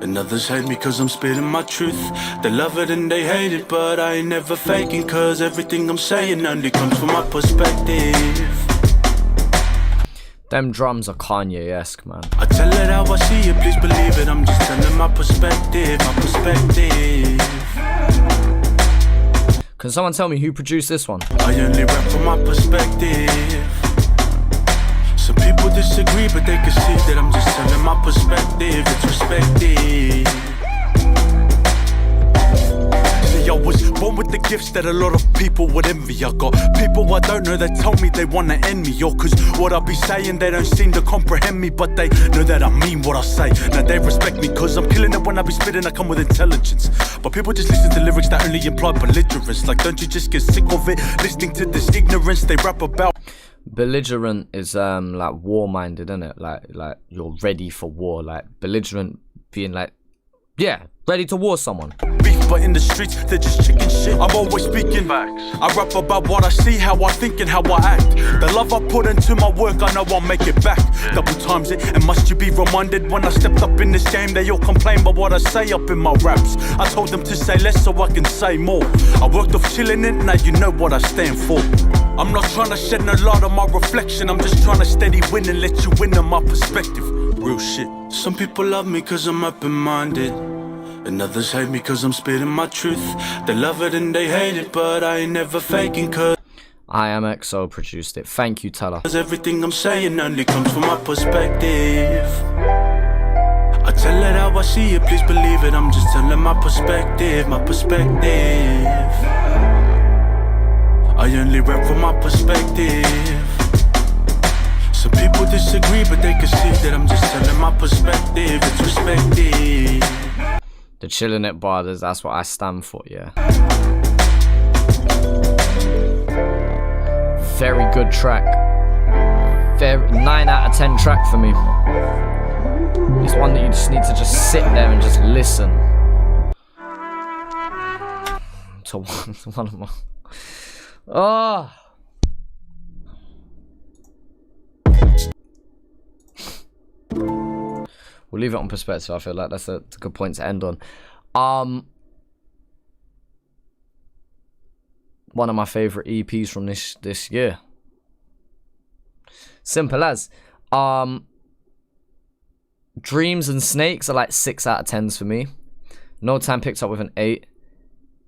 Speaker 3: and others hate me cause I'm spitting my truth. They love it and they hate it, but I ain't never faking, cause everything I'm saying only comes from my perspective.
Speaker 2: Them drums are Kanye-esque, man.
Speaker 3: I tell it how I see it, please believe it. I'm just telling my perspective, my perspective.
Speaker 2: Can someone tell me who produced this one?
Speaker 3: I only rap from my perspective. Some people disagree, but they can see that I'm just telling my perspective. It's respected. See, I was born with the gifts that a lot of people would envy. I got people I don't know that tell me they wanna end me, or cause what I be saying they don't seem to comprehend me, but they know that I mean what I say. Now they respect me cause I'm killing it when I be spitting. I come with intelligence, but people just listen to lyrics that only imply belligerence. Like, don't you just get sick of it listening to this ignorance they rap about?
Speaker 2: Belligerent is like war-minded, isn't it? Like you're ready for war. Like belligerent being like, yeah, ready to war someone.
Speaker 3: Beef, but in the streets they're just chicken shit. I'm always speaking facts. I rap about what I see, how I think and how I act. The love I put into my work, I know I'll make it back. Double times it, and must you be reminded, when I stepped up in this game they all complain about what I say up in my raps. I told them to say less so I can say more. I worked off chilling it, now you know what I stand for. I'm not trying to shed no light on my reflection, I'm just trying to steady win and let you win on my perspective. Real shit. Some people love me cause I'm open-minded, and others hate me cause I'm spitting my truth. They love it and they hate it, but I ain't never faking cause
Speaker 2: IAmChazza produced it. Thank you, Teller.
Speaker 3: Everything I'm saying only comes from my perspective. I tell it how I see it, please believe it. I'm just telling my perspective, my perspective. I only rap from my perspective. Some people disagree, but they can see that I'm just telling my perspective. It's respected.
Speaker 2: The chillin' it brothers, that's what I stand for, yeah. Very good track. 9 out of 10 track for me. It's one that you just need to just sit there and just listen to one of my... Oh. We'll leave it on perspective. I feel like that's a good point to end on. One of my favorite EPs from this year. Simple as. Dreams and Snakes are like 6 out of 10s for me. No Time picked up with an 8.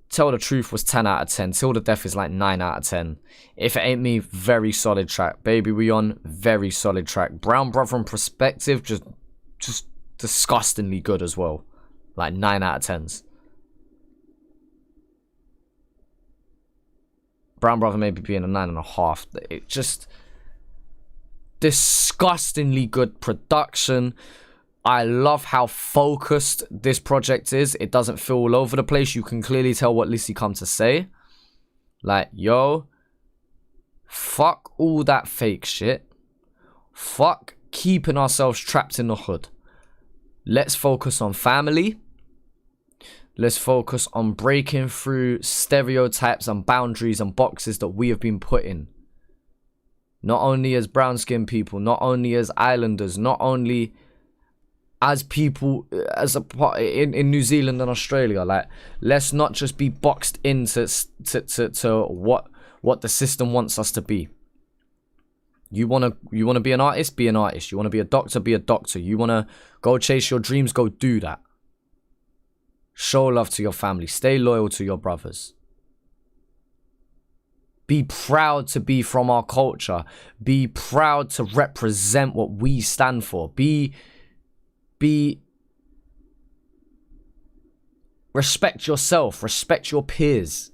Speaker 2: Tell the Truth was 10 out of 10. Till the Death is like 9 out of 10. If It Ain't Me, very solid track. Baby We On, very solid track. Brown Brother and Perspective, just disgustingly good as well. Like 9 out of 10s. Brown Brother maybe being a 9.5. It just disgustingly good production. I love how focused this project is. It doesn't feel all over the place. You can clearly tell what Lisi come to say. Like, yo, fuck all that fake shit. Fuck keeping ourselves trapped in the hood. Let's focus on family. Let's focus on breaking through stereotypes and boundaries and boxes that we have been put in. Not only as brown-skinned people, not only as islanders, not only as people as a part in New Zealand and Australia. Like, let's not just be boxed into to what the system wants us to be. You wanna be an artist, be an artist. You wanna be a doctor, be a doctor. You wanna go chase your dreams, go do that. Show love to your family. Stay loyal to your brothers. Be proud to be from our culture. Be proud to represent what we stand for. Respect yourself. Respect your peers.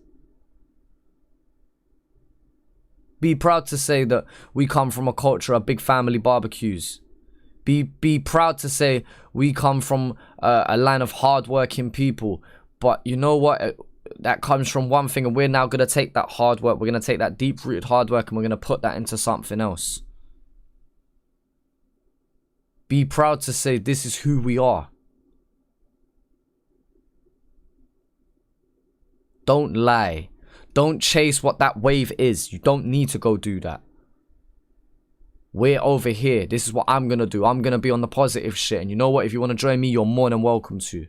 Speaker 2: Be proud to say that we come from a culture of big family barbecues. Be proud to say we come from a line of hardworking people. But you know what? That comes from one thing, and we're now going to take that hard work. We're going to take that deep-rooted hard work, and we're going to put that into something else. Be proud to say this is who we are. Don't lie. Don't chase what that wave is. You don't need to go do that. We're over here. This is what I'm going to do. I'm going to be on the positive shit. And you know what? If you want to join me, you're more than welcome to.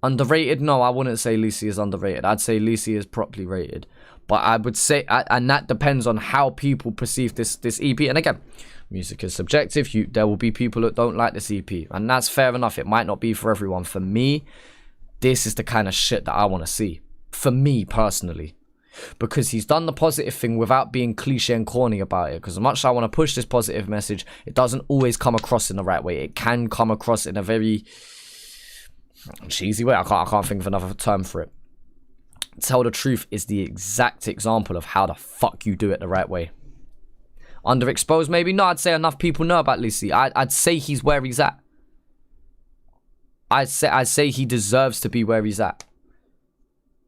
Speaker 2: Underrated? No, I wouldn't say Lisi is underrated. I'd say Lisi is properly rated. But I would say, and that depends on how people perceive this EP. And again, music is subjective. There will be people that don't like this EP. And that's fair enough. It might not be for everyone. For me, this is the kind of shit that I want to see. For me, personally. Because he's done the positive thing without being cliche and corny about it. Because as much as I want to push this positive message, it doesn't always come across in the right way. It can come across in a very cheesy way. I can't think of another term for it. Tell the truth is the exact example of how the fuck you do it the right way. Underexposed maybe? No, I'd say enough people know about Lisi. I'd say he's where he's at. I'd say he deserves to be where he's at.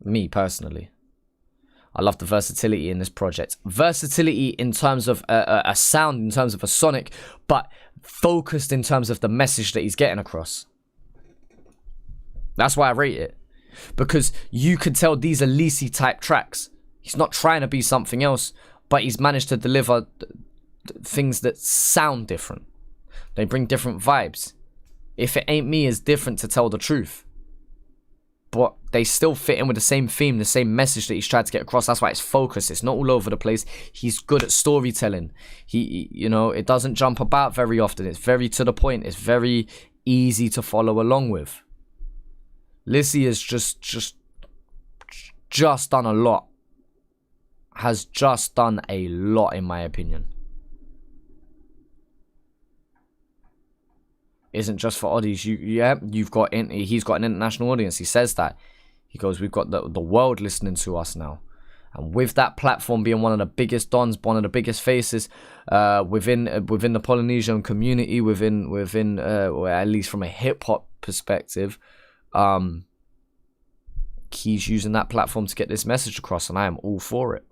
Speaker 2: Me, personally. I love the versatility in this project. Versatility in terms of a sound, in terms of a sonic, but focused in terms of the message that he's getting across. That's why I rate it. Because you could tell these are Lisi type tracks. He's not trying to be something else, but he's managed to deliver things that sound different. They bring different vibes. If It Ain't Me is different, to tell the truth. But they still fit in with the same theme, the same message that he's tried to get across. That's why it's focused. It's not all over the place. He's good at storytelling. You know, it doesn't jump about very often. It's very to the point. It's very easy to follow along with. Lisi has just done a lot. Has just done a lot, in my opinion. Isn't just for Oddies. He's got an international audience. He says that. He goes, we've got the world listening to us now. And with that platform being one of the biggest dons, one of the biggest faces within the Polynesian community, within or at least from a hip hop perspective, he's using that platform to get this message across, and I am all for it.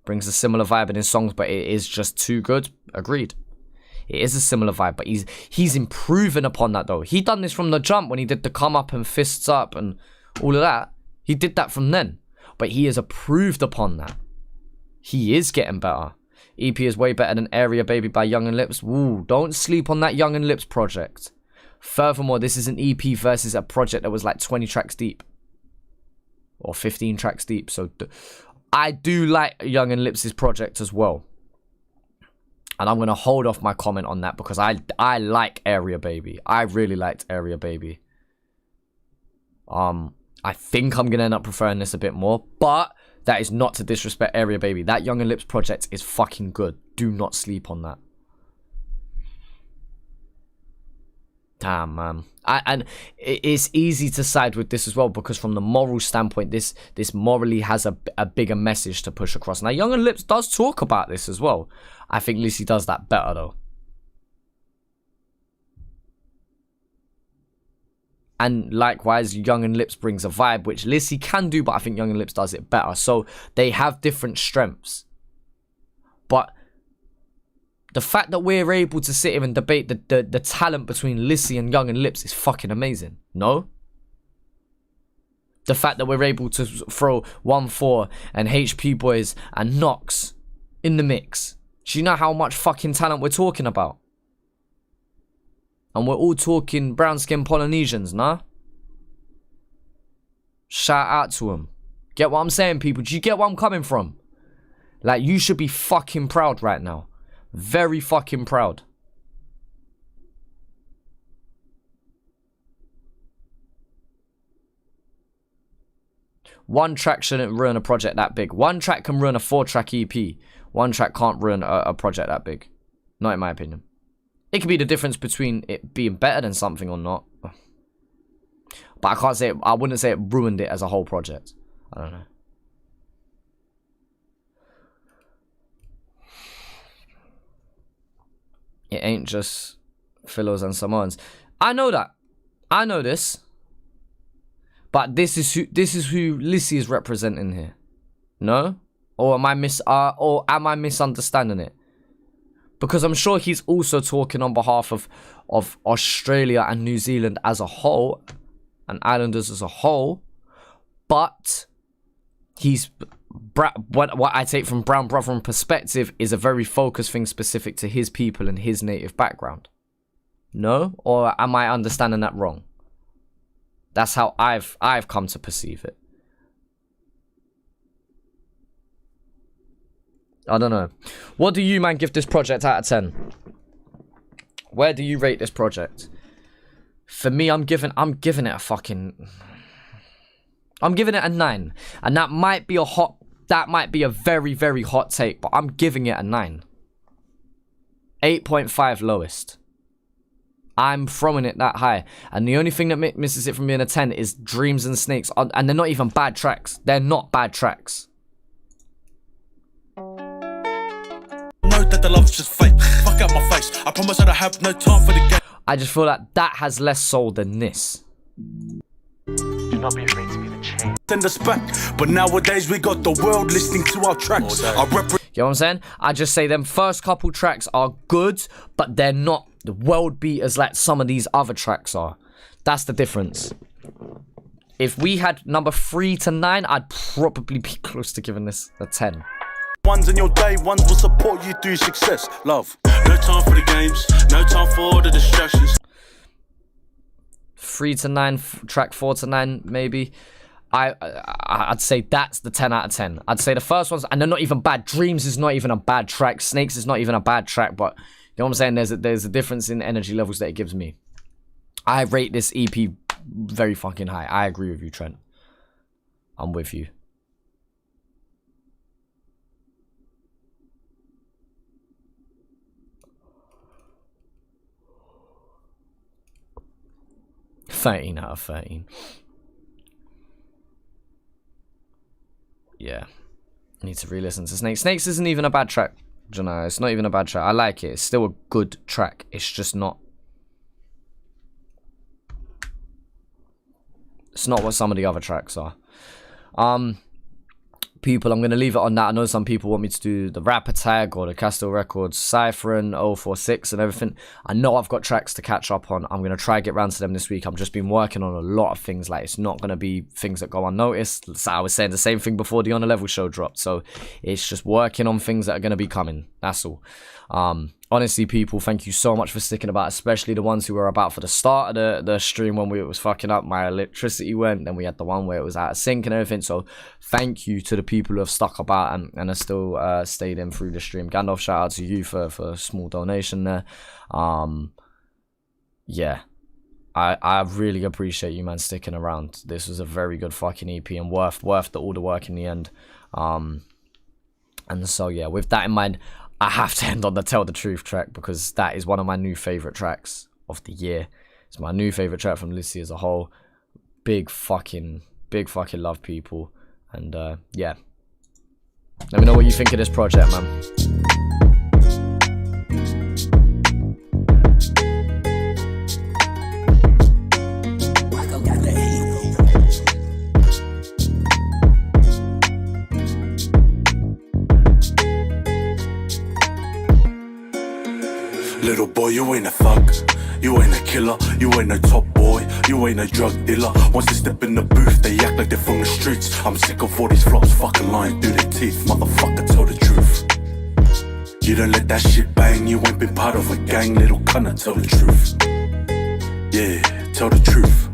Speaker 2: Brings a similar vibe in his songs, but it is just too good. Agreed. It is a similar vibe, but he's improving upon that though. He done this from the jump when he did the come up and fists up and all of that. He did that from then, but he has improved upon that. He is getting better. EP is way better than Area Baby by Young and Lips. Woo, don't sleep on that Young and Lips project. Furthermore, this is an EP versus a project that was like 20 tracks deep. Or 15 tracks deep. So I do like Young and Lips' project as well. And I'm going to hold off my comment on that because I like Area Baby. I really liked Area Baby. I think I'm going to end up preferring this a bit more. But that is not to disrespect Area Baby. That Young and Lips project is fucking good. Do not sleep on that. Damn, man. And it's easy to side with this as well because from the moral standpoint, this morally has a bigger message to push across. Now, Young and Lips does talk about this as well. I think Lisi does that better, though. And likewise, Young and Lips brings a vibe, which Lisi can do, but I think Young and Lips does it better. So they have different strengths. But the fact that we're able to sit here and debate the talent between Lisi and Young and Lips is fucking amazing. No? The fact that we're able to throw 1-4 and HP Boys and Nox in the mix. Do you know how much fucking talent we're talking about? And we're all talking brown skin Polynesians, nah? Shout out to them. Get what I'm saying, people? Do you get where I'm coming from? Like, you should be fucking proud right now. Very fucking proud. One track shouldn't ruin a project that big. One track can ruin a 4-track EP. One track can't ruin a project that big. Not in my opinion. It could be the difference between it being better than something or not. But I can't say it, I wouldn't say it ruined it as a whole project. I don't know. It ain't just Philos and Samoans. I know that. I know this. But this is who Lisi is representing here. No? Or am I misunderstanding it? Because I'm sure he's also talking on behalf of Australia and New Zealand as a whole, and Islanders as a whole. But what I take from Brown Brother perspective is a very focused thing specific to his people and his native background. No? Or am I understanding that wrong? That's how I've come to perceive it. I don't know. What do you, man, give this project out of 10? Where do you rate this project? For me, I'm giving it a fucking... I'm giving it a 9. And that might be a very, very hot take, but I'm giving it a 9. 8.5 lowest. I'm throwing it that high. And the only thing that misses it from being a 10 is Dreams and Snakes. And they're not even bad tracks. They're not bad tracks.
Speaker 3: Know that the love's just fake. Fuck out my face. I promise that I have no time for the game.
Speaker 2: I just feel like that has less soul than this.
Speaker 8: Do not be afraid to be the change.
Speaker 3: Send us back. But nowadays we got the world listening to our tracks. I
Speaker 2: You know what I'm saying? I just say them first couple tracks are good, but they're not the world beaters like some of these other tracks are. That's the difference. If we had number 3 to 9, I'd probably be close to giving this a 10.
Speaker 3: Ones in your day, ones will support you through success. Love. No time for the games, no time for the distractions.
Speaker 2: 3 to 9, track 4 to 9, maybe. I'd say that's the 10 out of 10. I'd say the first ones, and they're not even bad. Dreams is not even a bad track. Snakes is not even a bad track, but you know what I'm saying? There's a difference in energy levels that it gives me. I rate this EP very fucking high. I agree with you, Trent. I'm with you. $13 out of 13. Yeah. I need to re-listen to Snakes. Snakes isn't even a bad track. You know, it's not even a bad track. I like it. It's still a good track. It's just not... It's not what some of the other tracks are. People, I'm going to leave it on that. I know some people want me to do the Rapper Tag or the Castle Records Cypher and 046 and everything. I know I've got tracks to catch up on. I'm going to try and get round to them this week. I've just been working on a lot of things. Like, it's not going to be things that go unnoticed. So I was saying the same thing before the On A Level show dropped. So it's just working on things that are going to be coming. That's all. Honestly, people, thank you so much for sticking about, especially the ones who were about for the start of the stream when it was fucking up. My electricity went, then we had the one where it was out of sync and everything. So thank you to the people who have stuck about and are still stayed in through the stream. Gandalf, shout out to you for a small donation there. Yeah, I really appreciate you, man, sticking around. This was a very good fucking EP and worth all the work in the end. And so yeah, with that in mind, I have to end on the Tell the Truth track because that is one of my new favourite tracks of the year. It's my new favourite track from Lisi as a whole. Big fucking love, people. And yeah. Let me know what you think of this project, man.
Speaker 3: Little boy, you ain't a thug, you ain't a killer, you ain't no top boy, you ain't no drug dealer. Once they step in the booth, they act like they're from the streets. I'm sick of all these flops, fucking lying through their teeth. Motherfucker, tell the truth. You don't let that shit bang, you ain't been part of a gang. Little cunner, tell the truth. Yeah, tell the truth.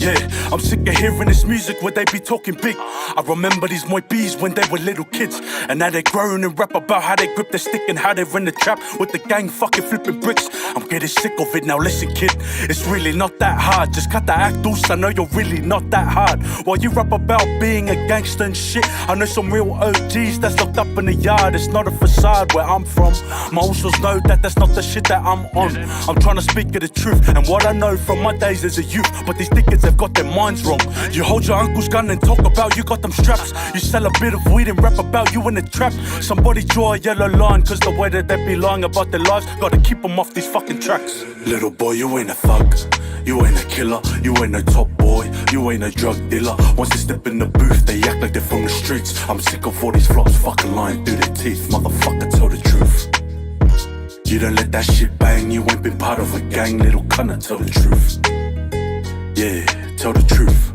Speaker 3: Yeah, I'm sick of hearing this music where they be talking big. I remember these Moi B's when they were little kids, and now they're growing and rap about how they grip their stick and how they're in the trap with the gang fucking flipping bricks. I'm getting sick of it now, listen kid, it's really not that hard. Just cut the act loose, I know you're really not that hard. While you rap about being a gangster and shit, I know some real OGs that's locked up in the yard. It's not a facade where I'm from. My usos know that that's not the shit that I'm on. I'm trying to speak of the truth and what I know from my days as a youth, but these dickheads have got their minds wrong. You hold your uncle's gun and talk about you got them straps. You sell a bit of weed and rap about you in the trap. Somebody draw a yellow line, cause the way that they be lying about their lives, gotta keep them off these fucking tracks. Little boy, you ain't a thug, you ain't a killer, you ain't a top boy, you ain't a drug dealer. Once they step in the booth, they act like they're from the streets. I'm sick of all these flops fucking lying through their teeth. Motherfucker, tell the truth. You don't let that shit bang, you ain't been part of a gang. Little cunner, tell the truth. Yeah, tell the truth.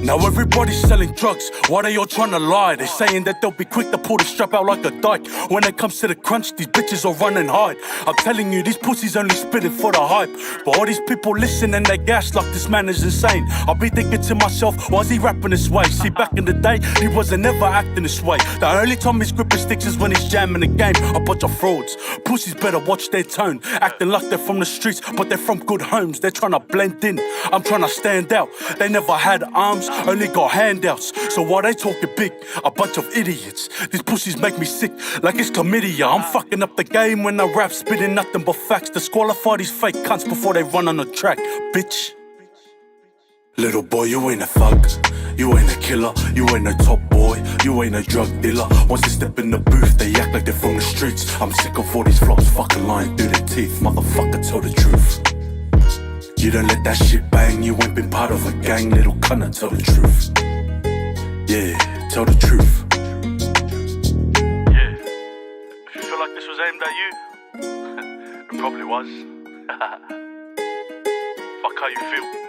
Speaker 3: Now everybody's selling drugs, why they all trying to lie? They saying that they'll be quick to pull the strap out like a dyke. When it comes to the crunch, these bitches are running hard. I'm telling you, these pussies only spitting for the hype. But all these people listen and they gas like this man is insane. I'll be thinking to myself, why's he rapping this way? See, back in the day, he wasn't ever acting this way. The only time he's gripping sticks is when he's jamming the game. A bunch of frauds, pussies better watch their tone. Acting like they're from the streets, but they're from good homes. They're trying to blend in, I'm trying to stand out. They never had arms, only got handouts. So why they talking big? A bunch of idiots. These pussies make me sick like it's chlamydia. I'm fucking up the game when I rap, spitting nothing but facts. Disqualify these fake cunts before they run on the track, bitch. Little boy, you ain't a thug, you ain't a killer, you ain't a top boy, you ain't a drug dealer. Once they step in the booth, they act like they're from the streets. I'm sick of all these flops fucking lying through their teeth. Motherfucker, tell the truth. You don't let that shit bang, you ain't been part of a gang. Little cunner, tell the truth. Yeah, tell the truth. Yeah, if you feel like this was aimed at you, it probably was. Fuck how you feel.